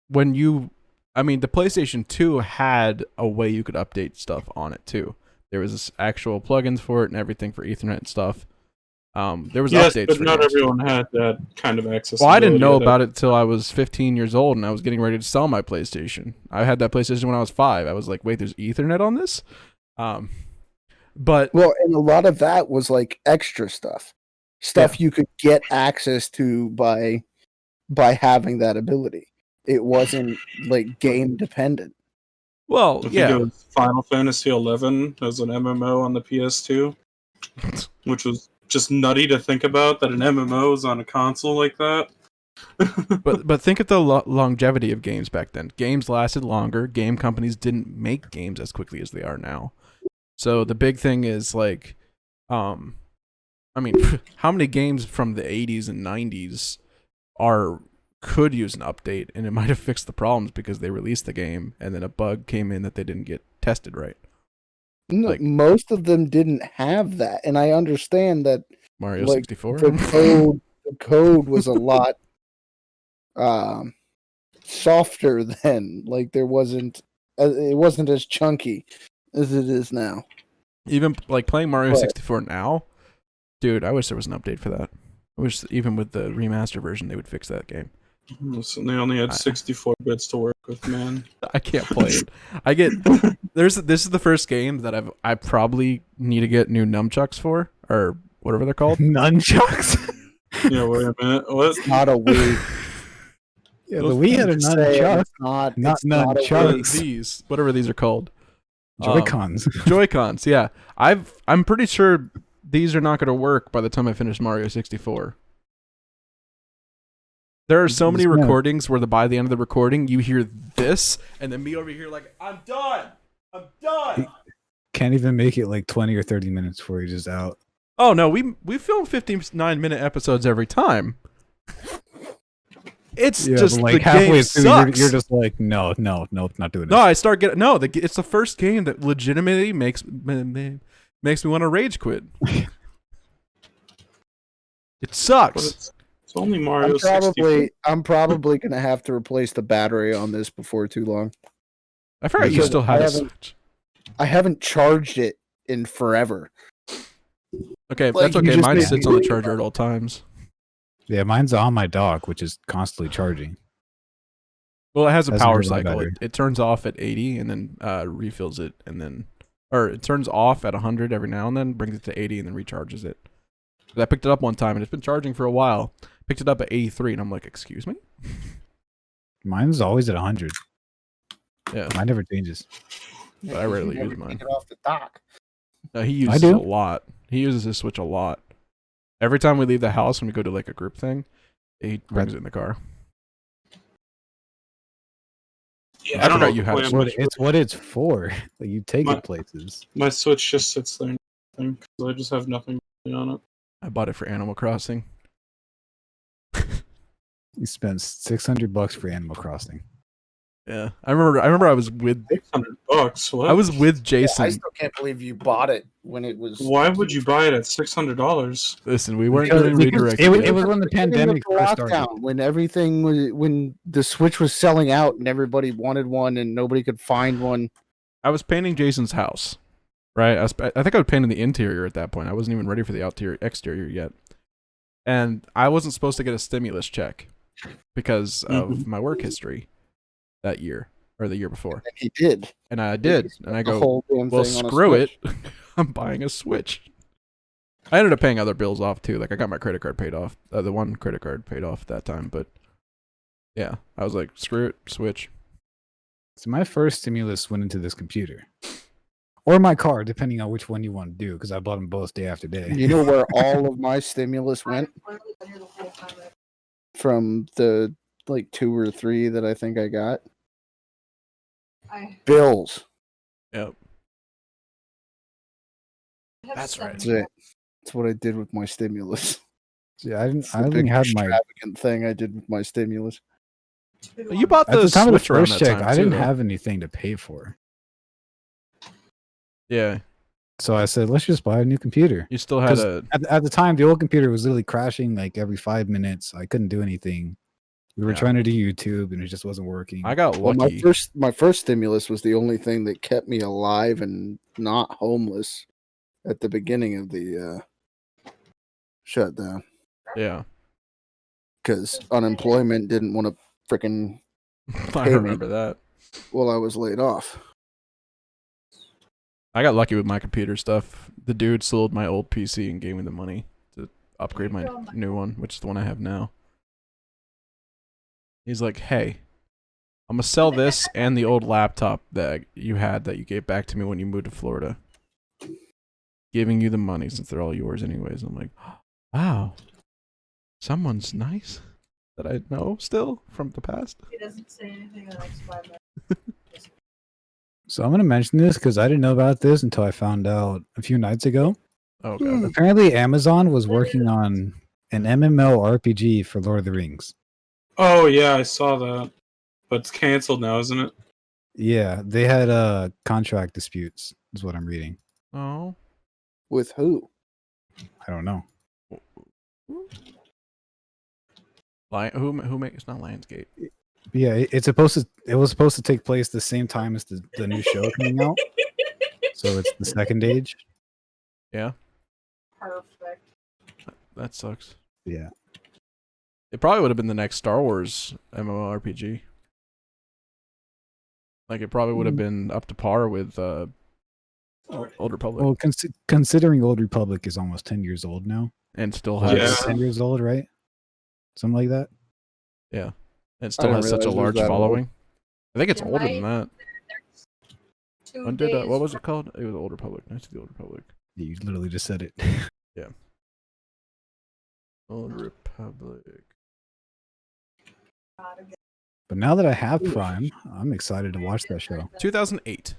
when you, I mean, the PlayStation 2 had a way you could update stuff on it too. There was this actual plugins for it and everything for Ethernet and stuff. There was Yes, updates but for not games. everyone had that kind of access. Well, I didn't know about it till I was 15 years old and I was getting ready to sell my PlayStation. I had that PlayStation when I was 5. I was like, wait, there's Ethernet on this? But Well, and a lot of that was like extra stuff you could get access to by having that ability. It wasn't like game dependent. well, I think yeah. it was Final Fantasy 11 as an MMO on the PS2, which was just nutty to think about that an MMO is on a console like that. But think of the longevity of games back then. Games lasted longer. Game companies didn't make games as quickly as they are now. So the big thing is like, I mean, how many games from the 80s and 90s could use an update, and it might have fixed the problems because they released the game and then a bug came in that they didn't get tested right. No, Like- most of them didn't have that, and I understand that Mario Like, 64. the code was a lot softer then. Like it wasn't as chunky as it is now. Even like playing Mario But- 64 now, dude, I wish there was an update for that. I wish even with the remaster version they would fix that game. So they only had 64 bits to work with, man. I can't play it. I get this is the first game that I probably need to get new nunchucks for, or whatever they're called. Nunchucks. Yeah, wait a minute. What? It's not a Wii. Yeah, the Wii had a Say nunchuck. it's not Not it's not a nunchucks. Wii. These, whatever these are called, Joy-Cons. Joy-Cons. Yeah, I'm pretty sure these are not going to work by the time I finish Mario 64. There are so many Just no. recordings where by the end of the recording you hear this, and then me over here like, I'm done. Can't even make it like 20 or 30 minutes before you're just out. Oh no, we film 59-minute episodes every time. It's Yeah, just but like the halfway game through, sucks. you're just like, no, not doing this. No, I start getting it's the first game that legitimately makes me want to rage quit. It sucks. But it's only Mario 64. I'm probably gonna have to replace the battery on this before too long. I forgot you because still had I a haven't- Switch. I haven't charged it in forever. Okay, like, that's you okay. just Mine made sits me- on the charger at all times. Yeah, mine's on my dock, which is constantly charging. Well, it has a Has a power good life cycle. battery. It turns off at 80 and then refills it, and then, or it turns off at 100 every now and then, brings it to 80 and then recharges it. I picked it up one time and it's been charging for a while. Picked it up at 83 and I'm like, excuse me? Mine's always at 100. Yeah, Mine never changes. but I rarely Never use mine. take it off the dock. He uses do. a lot. He uses his Switch a lot. Every time we leave the house when we go to like a group thing, he brings it in the car. Yeah, I don't forgot know you had a It's why what, it's what it's for. Like, you take My- it places. my Switch just sits there because I just have nothing on it. I bought it for Animal Crossing. You spent $600 for Animal Crossing. Yeah, I remember. I was with. $600. What? I was with I Jason. still can't believe you bought it when it was. Why would you buy it at $600? Listen, we weren't Because- getting because redirected. it was- yet. it was when the pandemic first started. lockdown, when everything was, when the Switch was selling out and everybody wanted one and nobody could find one. I was painting Jason's house, right? I think I was painting the interior at that point. I wasn't even ready for the exterior yet. And I wasn't supposed to get a stimulus check because of my work history that year or the year before. And he did. And I did. And I The go, whole damn well, thing on a screw it. Switch. I'm buying a Switch. I ended up paying other bills off too. Like I got my credit card paid off. The one credit card paid off that time. But yeah, I was like, screw it, Switch. So my first stimulus went into this computer. Or my car, depending on which one you want to do, because I bought them both day after day. You know where all of my stimulus went? From the like 2 or 3 that I think I got. Bills. Yep. That's right. That's it. That's what I did with my stimulus. See, I It's the only big had my extravagant thing I did with my stimulus. You bought at the the time of the Switch around first that check. time, I didn't too, though. have anything to pay for, Yeah, so I said, "Let's just buy a new computer." you still had 'Cause a. at the time, the old computer was literally crashing like every 5 minutes. I couldn't do anything. We were Yeah. trying to do YouTube, and it just wasn't working. I got Well, lucky. my first stimulus was the only thing that kept me alive and not homeless at the beginning of the shutdown Yeah, because unemployment didn't want to freaking I Pay me. remember that. while I was laid off. I got lucky with my computer stuff. The dude sold my old PC and gave me the money to upgrade my new one, which is the one I have now. He's like, "Hey, I'm gonna sell this and the old laptop that you had that you gave back to me when you moved to Florida. Giving you the money since they're all yours anyways." I'm like, "Wow, someone's nice that I know still from the past." He doesn't say anything in the next 5 minutes. So I'm going to mention this because I didn't know about this until I found out a few nights ago. Oh god. Apparently, Amazon was working on an MMORPG for Lord of the Rings. Oh yeah, I saw that, but it's canceled now, isn't it? Yeah, they had contract disputes, is what I'm reading. Oh. With who? I don't know. Who makes? It's not Lionsgate. But yeah, it was supposed to take place the same time as the new show coming out. So it's the second age. Yeah, Perfect. that sucks. Yeah. It probably would have been the next Star Wars MMORPG. Like it probably would have been up to par with Old Republic, Well, considering Old Republic is almost 10 years old now. and still Or has Yeah. 10 years old, right? Something like that. yeah, it still didn't has such a realize it was large that old. following. I think it's It older than that. There's 2 When did days what was from- it called? It was Old Republic. Nice to the Old Republic. You literally just said it. Old Republic. But now that I have Prime, I'm excited to watch that show. 2008.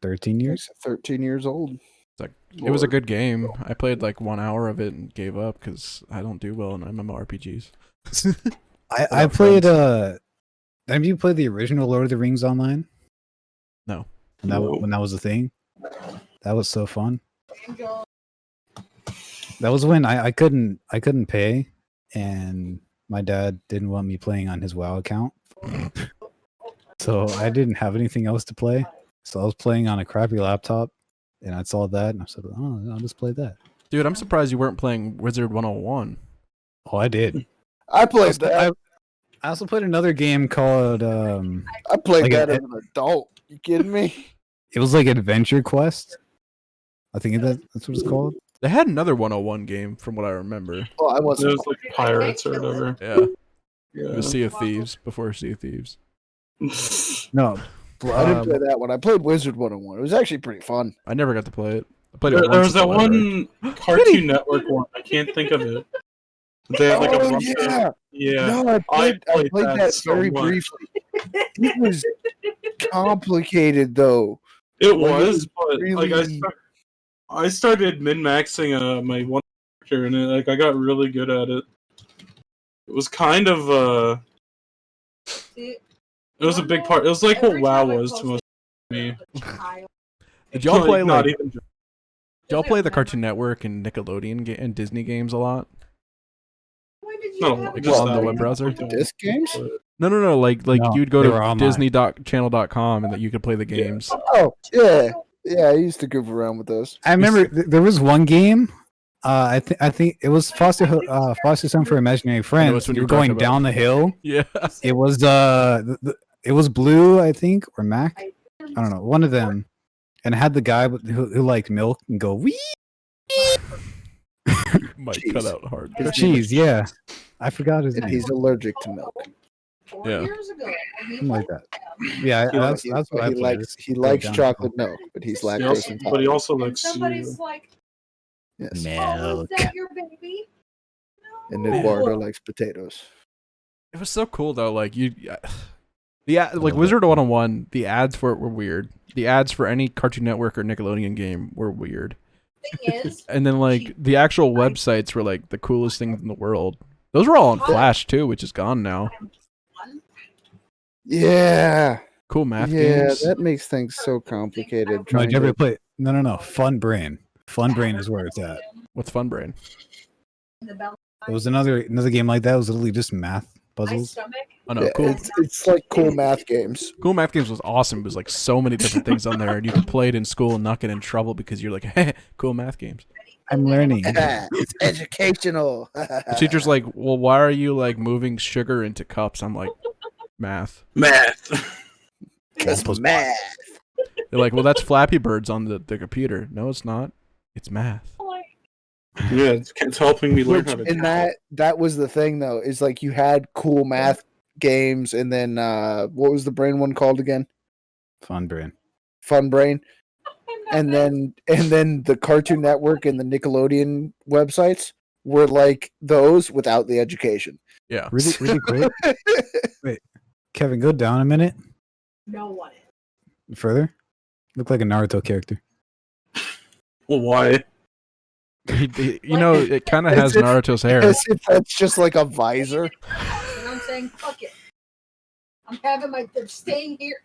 13 years? 13 years old. It was a good game. I played like 1 hour of it and gave up because I don't do well in MMORPGs. I Without played friends. have you played the original Lord of the Rings online? No. When that was a thing? That was so fun. Angel. That was when I couldn't pay, and my dad didn't want me playing on his WoW account. So I didn't have anything else to play. So I was playing on a crappy laptop, and I saw that, and I said, "Oh, I'll just play that." Dude, I'm surprised you weren't playing Wizard 101. Oh, I did. I played that. I also played another game called I played like that a- as an adult. You kidding me? it was like Adventure Quest. I think that's what it's called. They had another 101 game from what I remember. Well, I It wasn't. was like pirates or whatever. Yeah. It Yeah. was Sea of Thieves before Sea of Thieves. No, I didn't play that one. I played Wizard 101. It was actually pretty fun. I never got to play it. I played it There once was at the that library. one Cartoon Network one. I can't think of it. They had like a Oh, bunch of- yeah. yeah. No, I played played that so very much. briefly. It was complicated, though. It Like, it was, but like really- I started min maxing my one character, and like I got really good at it. It was kind of See, it was a big part. It was like what every WoW time I was to posted most me. a child- Did y'all play not like even did y'all play the Cartoon Network and Nickelodeon and Disney games a lot? When did you No, have Like a just on Well, the child? web browser? Disc games? No. Like No, you'd go they to were online. Disney.channel.com and that you could play the games. Oh, yeah. Yeah, I used to goof around with those. I remember there was one game. I think it was Foster Home for Imaginary Friends. which one You you're were going talking about. down the hill. Yeah. It was it was Blue, I think, or Mac. I don't know, one of them. And it had the guy who liked milk and go wee. Might Jeez. cut out hard. His name Cheese, yeah. I forgot his And name. he's allergic to milk. 4 Yeah. years ago. And he Something like liked that. them. Yeah, He- that's what I he played. likes. He likes down. chocolate milk, but he's He lactose also, but he intolerant. also And likes somebody's you. like, Yes. "Oh, is Milk. that your baby?" And No. Eduardo likes potatoes. It was so cool though. Like like love it. Wizard 101. The ads for it were weird. The ads for any Cartoon Network or Nickelodeon game were weird. Thing is, And then like the actual websites were like the coolest things in the world. Those were all on Flash too, which is gone now. Yeah. Cool math Yeah, games. that makes things so complicated. No, I Trying never to, played. No. Fun Brain. Fun Brain is where it's at. What's Fun Brain? in the belly. There was another game like that. It was literally just math My puzzles. stomach. Oh no, yeah, cool. it's like cool math games. Cool math games was awesome. It was like so many different things on there, and you could play it in school and not get in trouble because you're like, hey, cool math games. I'm learning. It's educational. The teacher's like, well, why are you like moving sugar into cups? I'm like, math. Math. Because math. They're like, well, that's Flappy Birds on the computer. No, it's not. It's math. Yeah, it's helping me learn Which, how to. and that was the thing though, is like you had cool math games, and then what was the brain one called again? Fun Brain. Fun Brain. And then the Cartoon Network and the Nickelodeon websites were like those without the education. Yeah. Really quick. Kevin, go down a minute No one. further. Look like a Naruto character. Well, why? You know, it kind of As has if- Naruto's hair. As if that's just like a visor. And I'm saying, fuck it. I'm having they're staying here.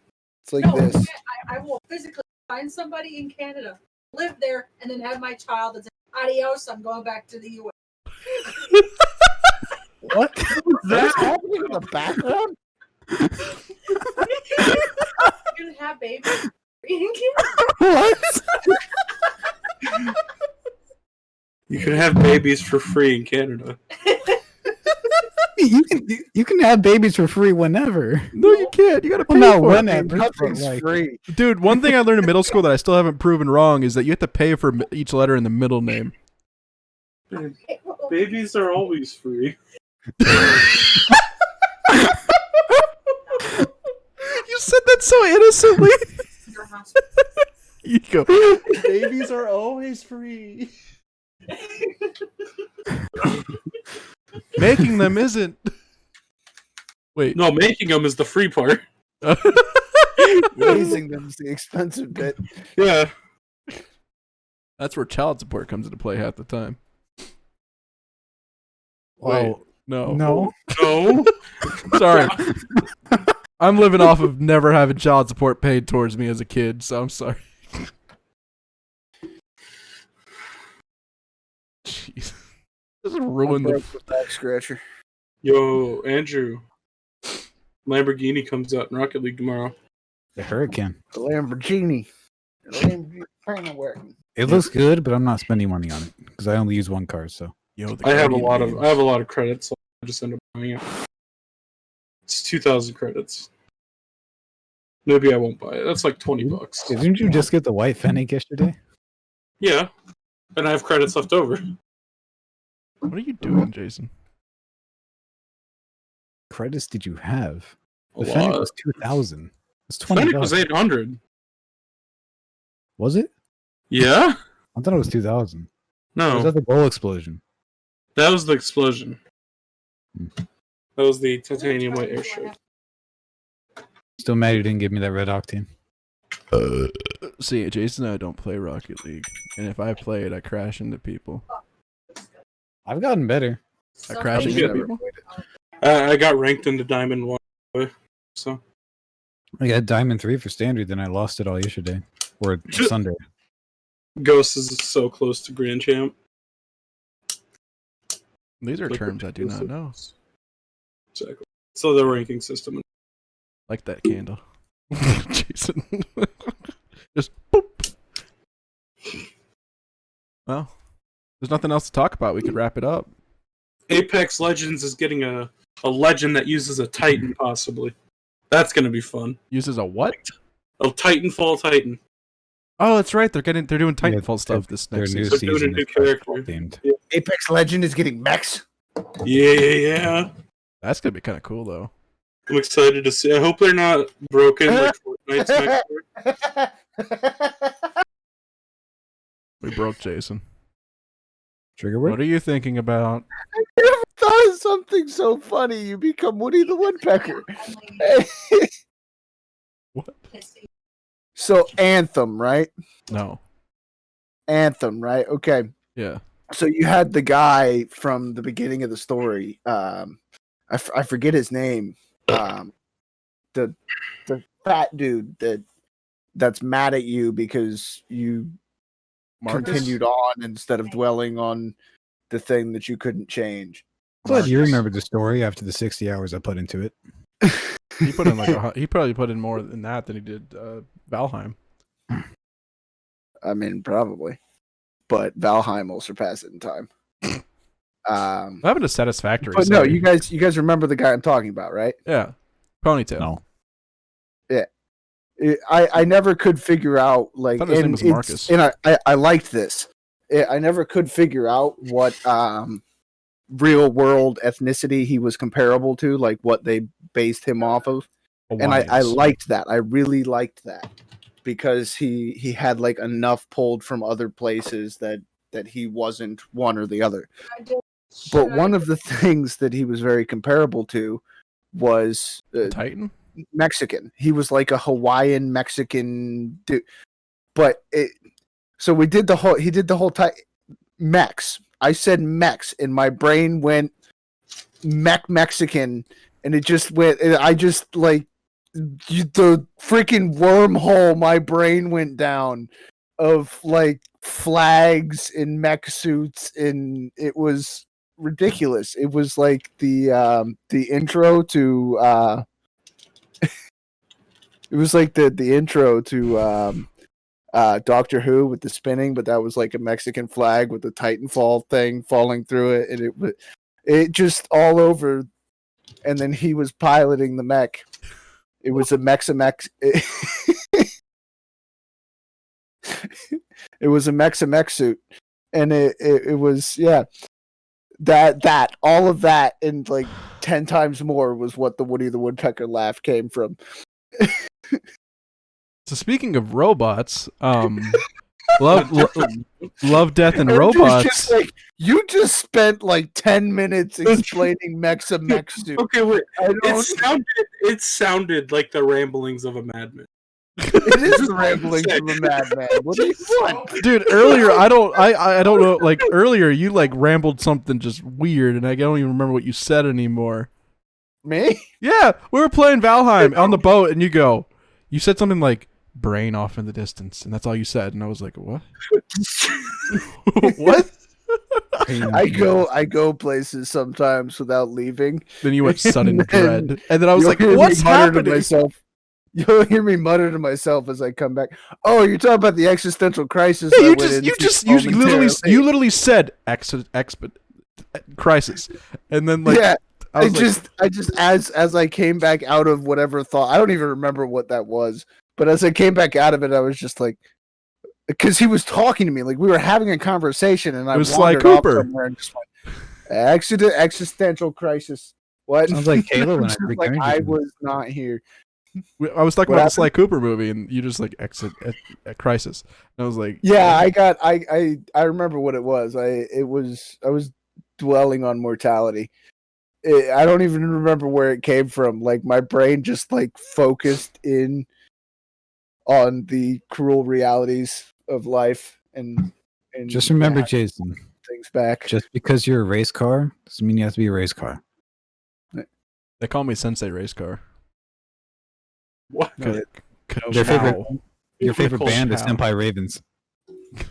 It's like No, this. I will physically find somebody in Canada, live there, and then have my child and say, adios, I'm going back to the US. What? What's happening in the background? You're gonna have babies. What? You can have babies for free in Canada. You can have babies for free whenever. No, you can't. You gotta pay Well, not for it. whenever. but, Nothing's like, free. Dude, one thing I learned in middle school that I still haven't proven wrong is that you have to pay for each letter in the middle name. Babies are always free. You said that so innocently. Your house. You go, babies are always free. Making them isn't. Wait. No, making them is the free part. Raising them's the expensive bit. Yeah. That's where child support comes into play half the time. Well, Wait, no. no. No. Sorry. I'm living off of never having child support paid towards me as a kid, so I'm sorry. Jeez. Just ruined the. Broke the back scratcher. Yo, Andrew. Lamborghini comes out in Rocket League tomorrow. The Hurricane. The Lamborghini. The Lamborghini working. It looks good, but I'm not spending money on it because I only use one car. So Yo, the I have a Guardian lot games. of credits, so I just end up buying it. It's 2,000 credits. Maybe I won't buy it. That's like $20. didn't you just get the white Fennec yesterday? Yeah. And I have credits left over. What are you doing, Jason? Credits did you have? A The Fennec lot. was 2,000. It's 20 Fennec was bucks. 800. Was it? Yeah? I thought it was 2,000. No. Was that the goal explosion? That was the explosion. Hmm. That was the titanium white airship. Still mad you didn't give me that red octane. See, Jason and I don't play Rocket League, and if I play it, I crash into people. I've gotten better. I crash Somebody into should- people. I got ranked into Diamond 1. So, I got Diamond 3 for standard, then I lost it all yesterday. Or Sunday. Ghost is so close to Grand Champ. These are Like, terms I do not know. Exactly. So the ranking system. Like that candle. Jason. Just boop. Well, there's nothing else to talk about. We could wrap it up. Apex Legends is getting a legend that uses a Titan, possibly. That's gonna be fun. Uses a what? A Titanfall Titan. Oh, that's right. They're doing Titanfall Yeah, stuff this Their next new season. They're doing a season new is character. themed. Apex Legend is getting mechs. Yeah. That's gonna be kind of cool though. I'm excited to see. I hope they're not broken like Fortnite's next year. We broke Jason. Trigger word? What are you thinking about? I never thought of something so funny. You become Woody the Woodpecker. What? So Anthem, right? No. Anthem, right? Okay. Yeah. So you had the guy from the beginning of the story. I forget his name. The fat dude that's mad at you because you Marcus? continued on instead of dwelling on the thing that you couldn't change. Glad you remember the story after the 60 hours I put into it. He put in he probably put in more than that than he did Valheim. I mean, probably, but Valheim will surpass it in time. What happened to Satisfactory? But no, you guys remember the guy I'm talking about, right? Yeah. Ponytail. No. I never could figure out I thought his name was Marcus. and I liked this. I never could figure out what real world ethnicity he was comparable to, like what they based him off of. And I Hawaiians. liked that. I really liked that because he had like enough pulled from other places that he wasn't one or the other. But one of the things that he was very comparable to was Titan? Mexican. He was like a Hawaiian Mexican dude. But so he did the whole Mex. I said Mex and my brain went Mexican and it just went I just like the freaking wormhole my brain went down of like flags and mech suits, and it was ridiculous. It was like the intro to it was like the intro to Doctor Who with the spinning, but that was like a Mexican flag with the Titanfall thing falling through it, and it just all over. And then he was piloting the mech. It was a Mex. It was a Mex suit, and it was that all of that and like 10 times more was what the Woody the Woodpecker laugh came from. So speaking of robots, love, death, and Andrew's robots. just like, you just spent like 10 minutes explaining mech suit. Okay, wait. I don't. It sounded like the ramblings of a madman. It is the ramblings of a madman. What do you want? Dude, earlier I don't know. Like earlier, you like rambled something just weird, and I don't even remember what you said anymore. Me? Yeah, we were playing Valheim on the boat, and you said something like "brain off in the distance," and that's all you said, and I was like, "What? What?" I go places sometimes without leaving. Then you went sudden And dread, and then I was You'll like, hear me "What's mutter to happening?" myself. You'll hear me mutter to myself as I come back. Oh, you're talking about the existential crisis. Yeah, I you went just into you momentarily. literally said crisis, and then like yeah. I I was just as I came back out of whatever thought, I don't even remember what that was. But as I came back out of it, I was just like, because he was talking to me, like we were having a conversation, and I It was Sly wandered off Cooper. somewhere and just went, existential crisis. What? Sounds like Taylor when I Just freak like energy I drinks. was not here. I was talking What about the Sly Cooper movie, and you just like exit at crisis. And I was like, Yeah, I remember what it was. I was dwelling on mortality. I don't even remember where it came from. Like my brain just like focused in on the cruel realities of life and Just remember, yeah, Jason, things back. just because you're a race car doesn't mean you have to be a race car. They call me Sensei Race Car. What? Your favorite, your favorite Cool. band is Chow. Senpai Ravens.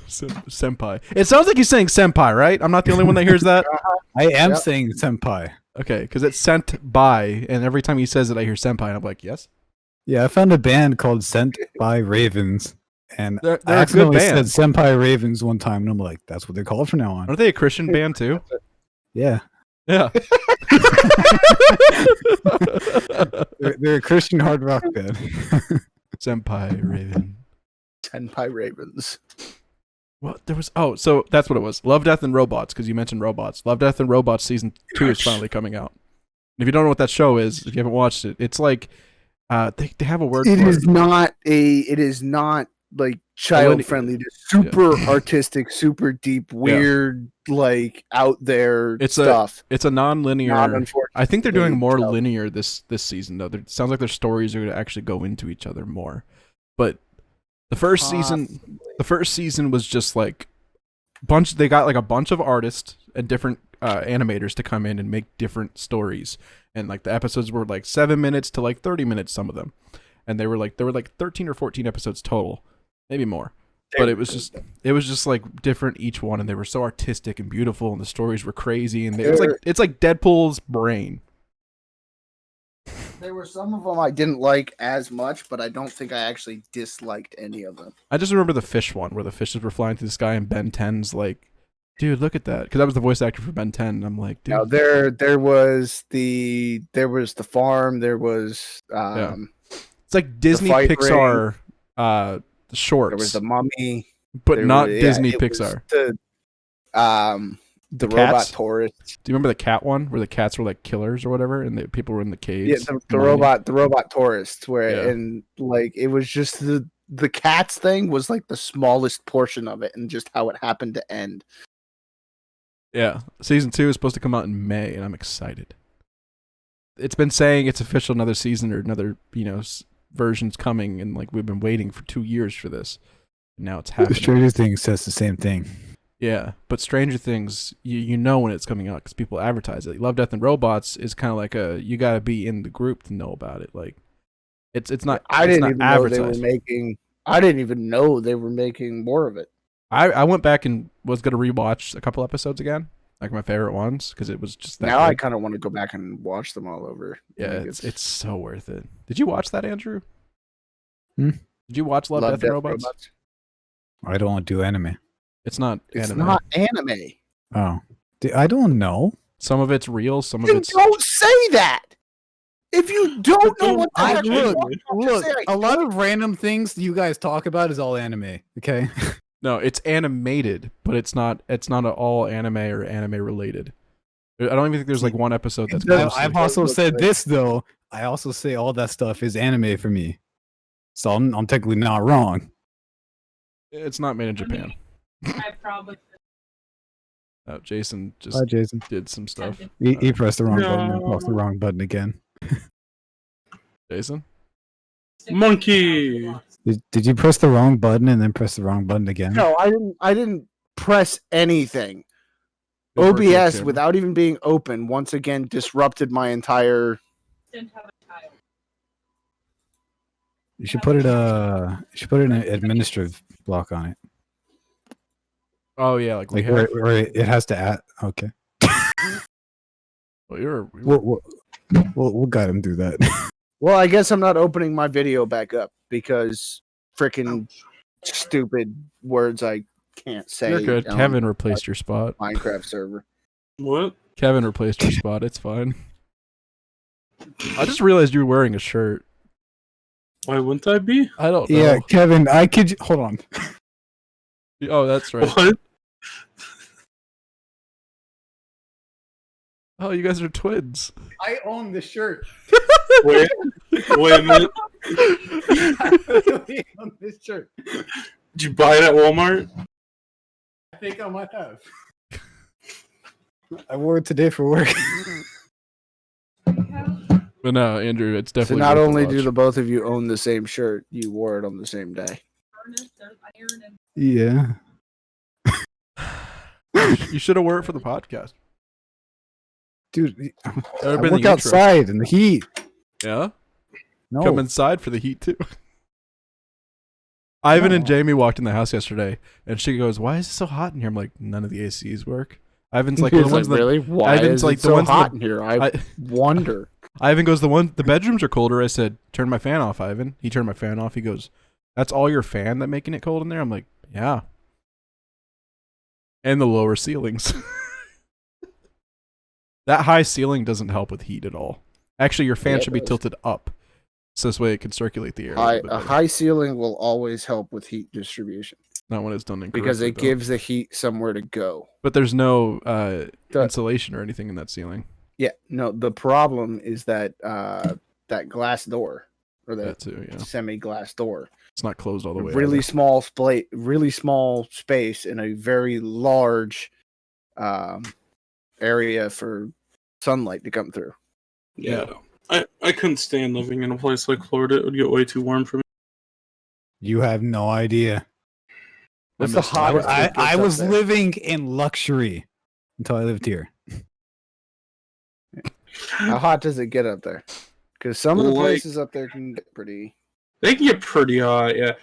Senpai. It sounds like he's saying senpai, right? I'm not the only one that hears that. I am Yep. saying Senpai. Okay, because it's sent by, and every time he says it, I hear senpai, and I'm like, yes. Yeah, I found a band called Sent by Ravens, and They're I a good accidentally said band. Senpai Ravens one time, and I'm like, that's what they're called from now on. Aren't they a Christian band too? Yeah, Yeah. they're a Christian hard rock band. Senpai Raven. Senpai Ravens. What there was? Oh, so that's what it was. Love, Death, and Robots. Because you mentioned robots. Love, Death, and Robots season 2 is finally coming out. If you don't know what that show is, if you haven't watched it, it's like they have a word It for is it. not like child friendly. It's super artistic, super deep, weird, like out there stuff. It's a non-linear. Not unfortunately. I think they're doing more linear this season though. It sounds like their stories are going to actually go into each other more. But the first season was just like they got like a bunch of artists and different animators to come in and make different stories, and like the episodes were like 7 minutes to like 30 minutes, some of them, and there were like 13 or 14 episodes total, maybe more. But it was just like different each one, and they were so artistic and beautiful, and the stories were crazy, and it's like Deadpool's brain. There were some of them I didn't like as much, but I don't think I actually disliked any of them. I just remember the fish one where the fishes were flying through the sky, and Ben 10's like, dude, look at that, because I was the voice actor for Ben 10. And I'm like, dude. Now there was the farm. There was It's like Disney Pixar shorts. There was the Mummy, but not Disney Pixar. The robot tourist. Do you remember the cat one where the cats were like killers or whatever, and the people were in the caves? Yeah, the robot tourist, and like it was just the cats thing was like the smallest portion of it, and just how it happened to end. Yeah, season 2 is supposed to come out in May, and I'm excited. It's been saying it's official, another season or another version's coming, and like we've been waiting for 2 years for this. And now it's happening. Stranger Things says the same thing. Yeah, but Stranger Things, you know when it's coming out because people advertise it. Love, Death, and Robots is kind of like you got to be in the group to know about it. Like, it's not. I didn't even know they were making. I didn't even know they were making more of it. I went back and was gonna rewatch a couple episodes again, like my favorite ones, because it was just that. Now I kind of want to go back and watch them all over. Yeah, it's so worth it. Did you watch that, Andrew? Did you watch Love, Death, and Robots? I don't do anime. It's not anime. It's not anime. Oh, I don't know. Some of it's real. Some of it's. Don't say that. If you don't know what I look, a lot of random things you guys talk about is all anime. Okay. No, it's animated, but it's not all anime or anime related. I don't even think there's like one episode that's. I've also said this though. I also say all that stuff is anime for me, so I'm technically not wrong. It's not made in Japan. I probably. Oh, Jason just did some stuff. He pressed the wrong button and pressed the wrong button again. Jason? Monkey! Did you press the wrong button and then press the wrong button again? No, I didn't press anything. OBS, without even being open, once again disrupted my entire. You should put an administrative block on it. Oh yeah, like where it has to add. Okay. Well, we'll guide him through that. Well, I guess I'm not opening my video back up because freaking stupid words I can't say. You're good. Kevin replaced your spot. Minecraft server. What? Kevin replaced your spot. It's fine. I just realized you were wearing a shirt. Why wouldn't I be? I don't know. Yeah, Kevin, hold on. Oh, that's right. What? Oh, you guys are twins. I own the shirt. Wait a minute. I own this shirt. Did you buy it at Walmart? I think I might have. I wore it today for work. But no, Andrew, it's definitely. So not only do the both of you own the same shirt, you wore it on the same day. Yeah. You should have worn it for the podcast. Dude, I work outside in the heat. Yeah? No. Come inside for the heat too. Ivan and Jamie walked in the house yesterday, and she goes, "Why is it so hot in here?" I'm like, "None of the ACs work." Ivan's like, "The ones really? Why Ivan's is like, it so hot in here? I wonder." Ivan goes, "The bedrooms are colder." I said, "Turn my fan off, Ivan." He turned my fan off. He goes, "That's all your fan that making it cold in there?" I'm like, "Yeah." And the lower ceilings. That high ceiling doesn't help with heat at all. Actually, your fan should be tilted up, so this way it can circulate the air. A high ceiling will always help with heat distribution. Not when it's done incorrectly. Because it gives the heat somewhere to go. But there's no insulation or anything in that ceiling. Yeah, no. The problem is that that glass door or That that too, yeah. semi-glass door, It's not closed all the way. really either. really small space in a very large area for sunlight to come through. Yeah. I couldn't stand living in a place like Florida. It would get way too warm for me. You have no idea. What's the missed out. hottest? it I gets up was there? living in luxury until I lived here. How hot does it get up there? Because some of the Like- places up there can get pretty. They can get pretty hot, yeah.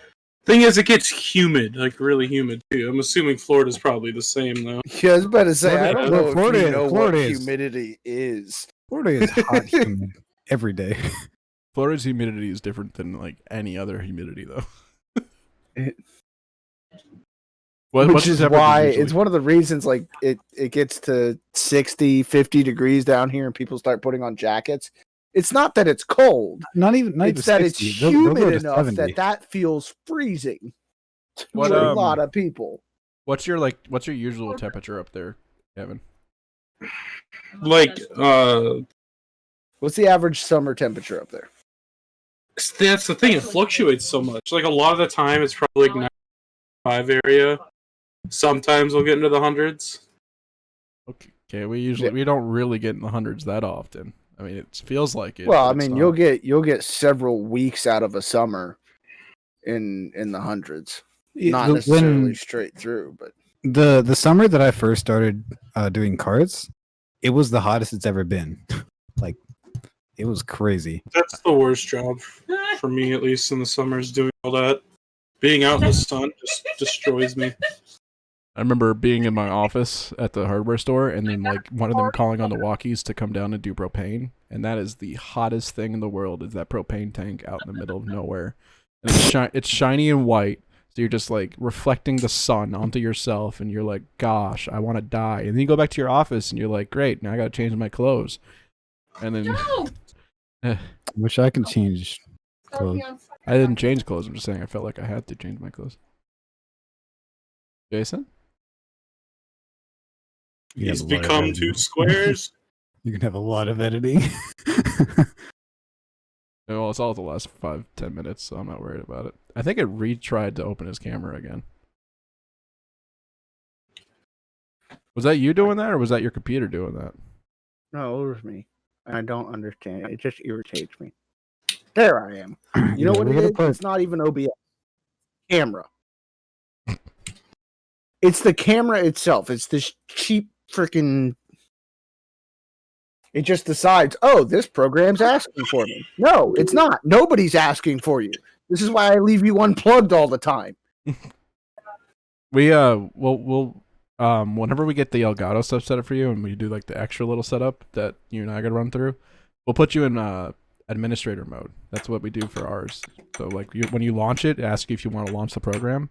Thing is, it gets humid, like really humid too. I'm assuming Florida's probably the same though. Yeah, I was about to say, I Florida- don't know if Florida- you know Florida what is- humidity is. Florida is hot humid every day. Florida's humidity is different than like any other humidity, though. Which what's the is temperature why usually? it's one of the reasons like it gets to 60, 50 degrees down here and people start putting on jackets. It's not that it's cold. Not even It's that it's 60. They'll go humid to enough 70. that feels freezing to What, a lot of people. What's your usual temperature up there, Kevin? Like, What's the average summer temperature up there? that's the thing. It fluctuates so much. Like a lot of the time, it's probably like 95 area. Sometimes we'll get into the hundreds. Okay, we don't really get in the hundreds that often. I mean, it feels like it. Well, I but it's mean, not. you'll get several weeks out of a summer in the hundreds. Not necessarily straight through, but The summer that I first started doing carts, it was the hottest it's ever been. Like, it was crazy. That's the worst job for me, at least in the summers, doing all that. Being out in the sun just destroys me. I remember being in my office at the hardware store, and then like one of them calling on the walkies to come down and do propane, and that is the hottest thing in the world. Is that propane tank out in the middle of nowhere, and it's shiny and white, so you're just like reflecting the sun onto yourself, and you're like, "Gosh, I want to die." And then you go back to your office, and you're like, "Great, now I got to change my clothes," and then No! Wish I could change Start me clothes. on fire. I didn't change clothes. I'm just saying I felt like I had to change my clothes. Jason? You He's have a lot of become editing. 2 squares. You can have a lot of editing. Well, it's all the last 5-10 minutes, so I'm not worried about it. I think it retried to open his camera again. Was that you doing that, or was that your computer doing that? no, it was me. I don't understand. It just irritates me. There I am. You know what it is? It's not even OBS. Camera. It's the camera itself. It's this cheap freaking. It just decides, oh, this program's asking for me. No, it's not. Nobody's asking for you. This is why I leave you unplugged all the time. We'll whenever we get the Elgato stuff set up for you, and we do like the extra little setup that you and I gotta run through, we'll put you in administrator mode. That's what we do for ours. So like when you launch it asks you if you want to launch the program.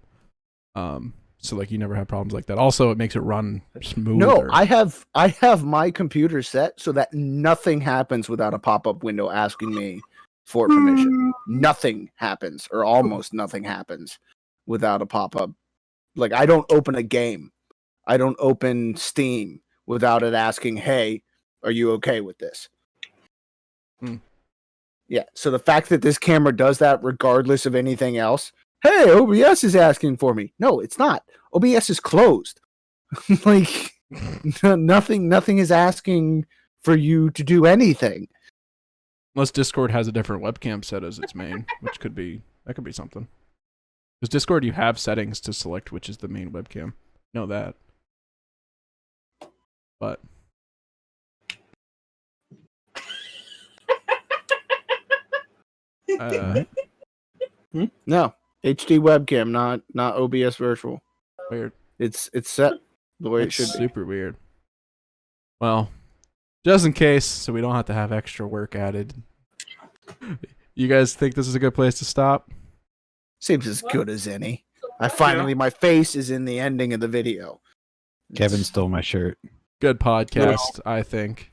So like you never have problems like that. Also, it makes it run smoother. No, I have my computer set so that nothing happens without a pop-up window asking me for permission. Nothing happens, or almost nothing happens without a pop-up. Like I don't open a game. I don't open Steam without it asking, "Hey, are you okay with this?" Yeah. So the fact that this camera does that regardless of anything else, hey, OBS is asking for me. No, it's not. OBS is closed. Like nothing is asking for you to do anything. Unless Discord has a different webcam set as its main, which could be something. Because Discord, you have settings to select which is the main webcam. Know that. But No, HD webcam, not OBS virtual. weird. It's set the way it It's should be. super weird. Well, just in case, so we don't have to have extra work added. You guys think this is a good place to stop? Seems as good as any. My face is in the ending of the video. Kevin stole my shirt. Good podcast, I think.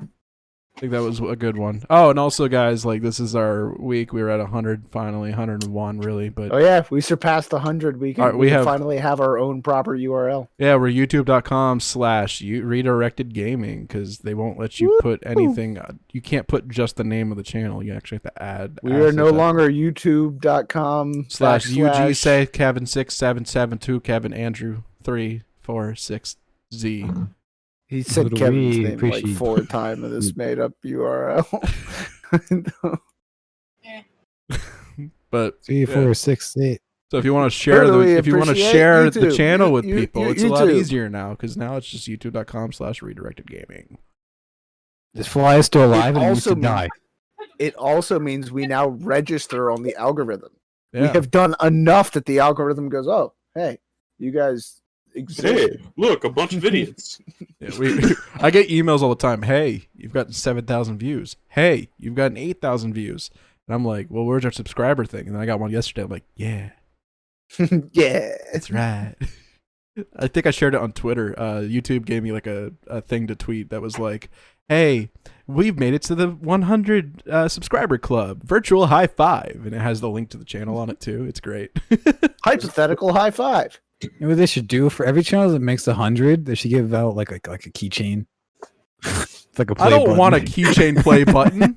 I think that was a good one. Oh, and also, guys, like this is our week. We were at 100 finally, 101 really, but Oh yeah, we surpassed 100. We can, Alright, we we can have- finally have our own proper URL. yeah, we're youtube.com/redirected gaming because they won't let you put anything. You can't put just the name of the channel. You actually have to add. We are no longer youtube.com /UG say Kevin 6772 Kevin Andrew 346Z. He said Little Kevin's we name like appreciate- 4 times in this made up URL. But 3, 4, 6, 8. so if you want to share Really if you want to appreciate share the YouTube. channel with You- people, it's a lot YouTube. easier now because now it's just youtube.com/redirected gaming. This fly is still alive and it needs also to die. It also means we now register on the algorithm. We Yeah. have done enough that the algorithm goes, oh, hey, you guys exist. Hey, look, a bunch of idiots. Yeah, I get emails all the time. Hey, you've gotten 7,000 views. Hey, you've gotten 8,000 views. And I'm like, well, where's our subscriber thing? And then I got one yesterday. I'm like, yeah, Yeah. that's right. I think I shared it on Twitter. YouTube gave me like a thing to tweet that was like, hey, we've made it to the 100 subscriber club. Virtual high five. And it has the link to the channel on it too. It's great. Hypothetical high five. You know what they should do for every channel that makes 100? They should give out like a keychain. It's like a play I don't want a button. keychain play button.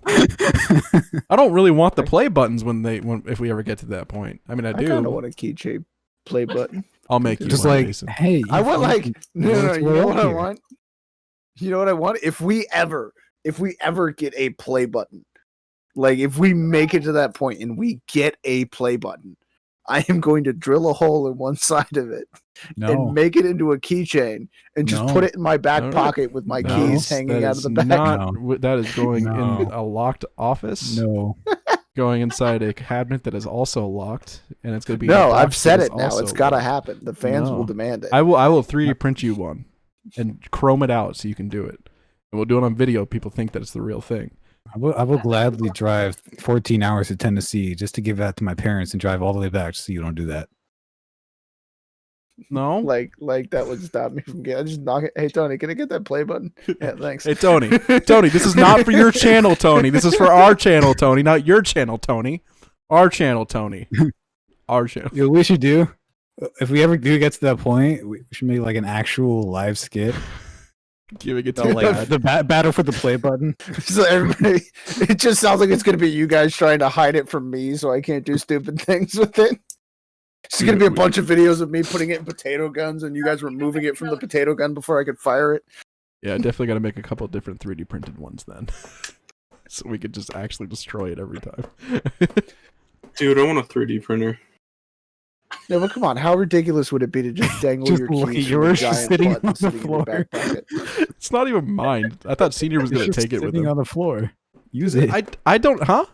I don't really want the play buttons if we ever get to that point. I mean, I I do. kind of want a keychain play button. I'll make you Just one, like, Jason. hey, I you want like fucking- no, what's you know going what on I here? want? You know what I want? If we ever get a play button, like if we make it to that point and we get a play button, I am going to drill a hole in one side of it No, and make it into a keychain and just No. put it in my back No. pocket with my No. keys hanging out of the back. That is going in No. a locked office, no. going inside a cabinet that is also locked, and it's going to be. in No, a box I've said that is it now. also It's got to locked. happen. The fans No. will demand it. I will 3D print you one and chrome it out so you can do it. And we'll do it on video. People think that it's the real thing. I will gladly drive 14 hours to Tennessee just to give that to my parents and drive all the way back so you don't do that. No. like that would stop me from getting. I just knock it. Hey Tony, can I get that play button? Yeah, thanks. Hey Tony, Tony, this is not for your channel, Tony. This is for our channel, Tony, not your channel, Tony. Our channel, Tony. Our channel. You know what we should do? If we ever do get to that point, we should make like an actual live skit. Giving it to So, you. like the battle for the play button. So everybody, it just sounds like it's gonna be you guys trying to hide it from me, so I can't do stupid things with it. It's gonna be a bunch of videos of me putting it in potato guns and you guys removing it from the potato gun before I could fire it. Yeah, definitely got to make a couple different 3D printed ones then, so we could just actually destroy it every time. Dude, I want a 3D printer. No, but come on, how ridiculous would it be to just dangle Just your look at keys from a yours giant sitting button on the sitting in your floor. back pocket? It's not even mine. I thought Senior was It's gonna just take it with sitting him. on the floor. Use it. I don't, huh?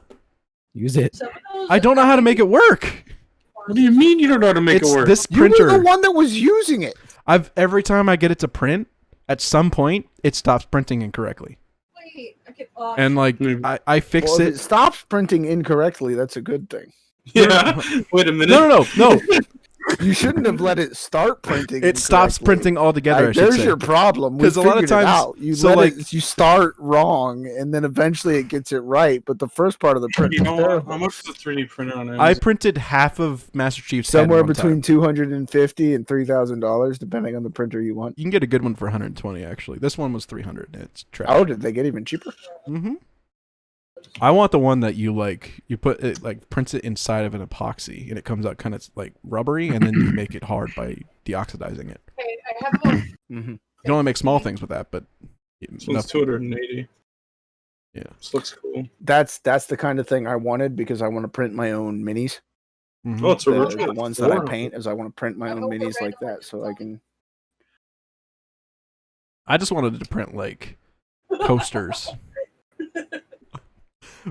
Use it. Some of those I don't know how to make it work. What do you mean you don't know how to make It's it work? this You were printer. the one that was using it. Every time I get it to print, at some point it stops printing incorrectly, Wait, I can, and like Maybe. I fix Well, if it. it stops printing incorrectly, that's a good thing. Yeah. Wait a minute. No. You shouldn't have let it start printing. It stops incorrectly. printing altogether. I should There's say. your problem. We 'Cause a lot of figured it times- out. You so, let like- it, you start wrong, and then eventually it gets it right. But the first part of the print You is know what? terrible. How much is a 3D printer on Amazon? I printed half of Master Chief's head Somewhere one between time. $250 and $3,000, depending on the printer you want. You can get a good one for 120 actually. This one was 300. It's trash. Oh, did they get even cheaper? Mm-hmm. I want the one that you put it like prints it inside of an epoxy and it comes out kind of like rubbery and then you make it hard by deoxidizing it. okay, I have a Mm-hmm. You can only make small things with that, but This one's 280. Yeah. This looks cool. That's the kind of thing I wanted because I want to print my own minis. Mhm. Oh, it's The, original. the ones that I Wow. paint is I want to print my own minis like that, so I can. I just wanted to print like coasters.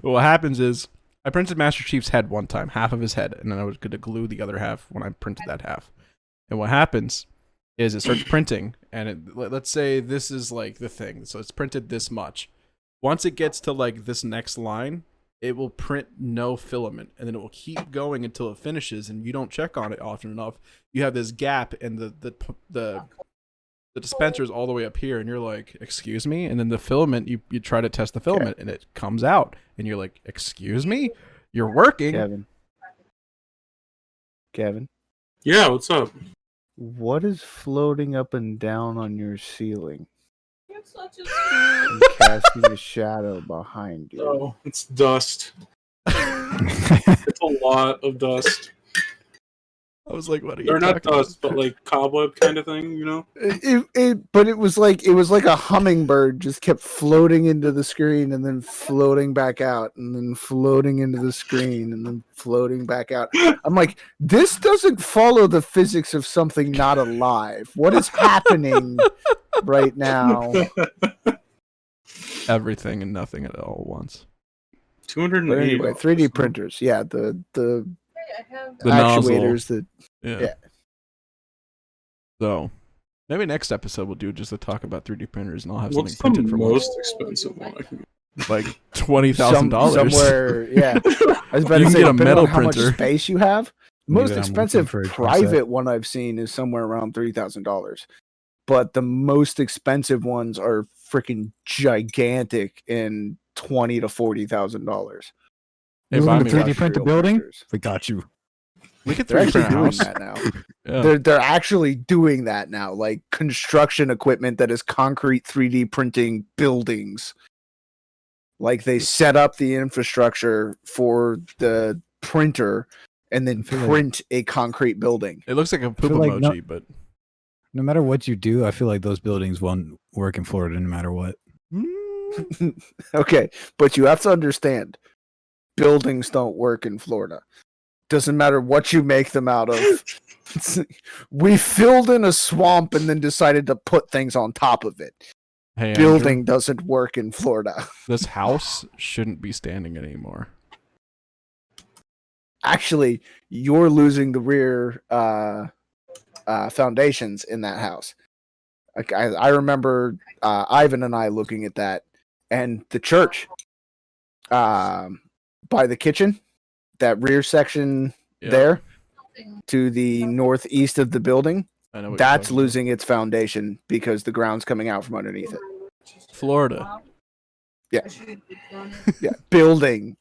What happens is I printed Master Chief's head one time, half of his head, and then I was going to glue the other half when I printed that half. And what happens is it starts printing, and let's say this is like the thing. So it's printed this much. Once it gets to like this next line, it will print no filament, and then it will keep going until it finishes. And you don't check on it often enough. You have this gap, and the the dispenser's all the way up here, and you're like, excuse me? And then the filament, you try to test the filament, and it comes out, and you're like, excuse me? You're working. Kevin, Yeah, what's up? what is floating up and down on your ceiling It's such a and casting a shadow behind you? Oh, it's dust. It's a lot of dust. I was like, what are you Or not talking about? dust, but like cobweb kind of thing, you know? But it was like a hummingbird just kept floating into the screen and then floating back out and then floating into the screen and then floating back out. I'm like, this doesn't follow the physics of something not alive. What is happening right now? Everything and nothing at all once. 280. But anyway, 3D printers. Yeah, the I have The nozzle. actuators that Yeah. So maybe next episode we'll do just a talk about 3D printers, and I'll have What's something the printed for most expensive one I can get? like $20,000 somewhere. Yeah, I was about You to can say, get a depending metal on how much printer. space you have. The most Maybe I'm expensive looking for a drum private set. one I've seen is somewhere around $3,000, but the most expensive ones are freaking gigantic and $20,000 to $40,000. Hey, You buy looking me to 3D one. print a Industrial building? printers. We got you. We could They're 3D actually print a doing house. that now. Yeah. They're actually doing that now, like construction equipment that is concrete 3D printing buildings. Like they set up the infrastructure for the printer and then I feel like- print a concrete building. It looks like a poop feel like emoji, but No matter what you do, I feel like those buildings won't work in Florida no matter what. Okay, but you have to understand, buildings don't work in Florida. Doesn't matter what you make them out of. We filled in a swamp and then decided to put things on top of it. hey, Building Andrew, doesn't work in Florida. this house shouldn't be standing anymore. Actually, you're losing the rear foundations in that house. Like I remember Ivan and I looking at that, and the church by the kitchen, that rear section Yeah, there to the northeast of the building, I know what you're that's talking about. losing its foundation because the ground's coming out from underneath it. Florida. Yeah. Yeah, building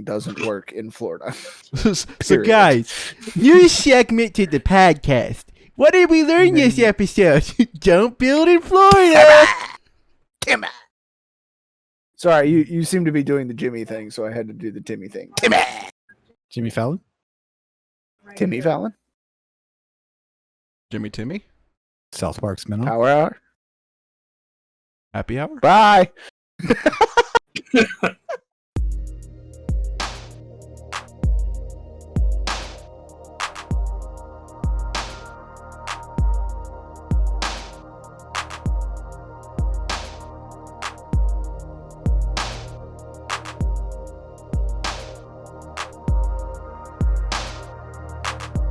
doesn't work in Florida. So Period. guys, new segment to the podcast. What did we learn this episode? Don't build in Florida. Damn it. Sorry, you seem to be doing the Jimmy thing, so I had to do the Timmy thing. Jimmy Fallon? Timmy Fallon? Jimmy Timmy? South Park spinoff? Power hour? Happy hour? Bye.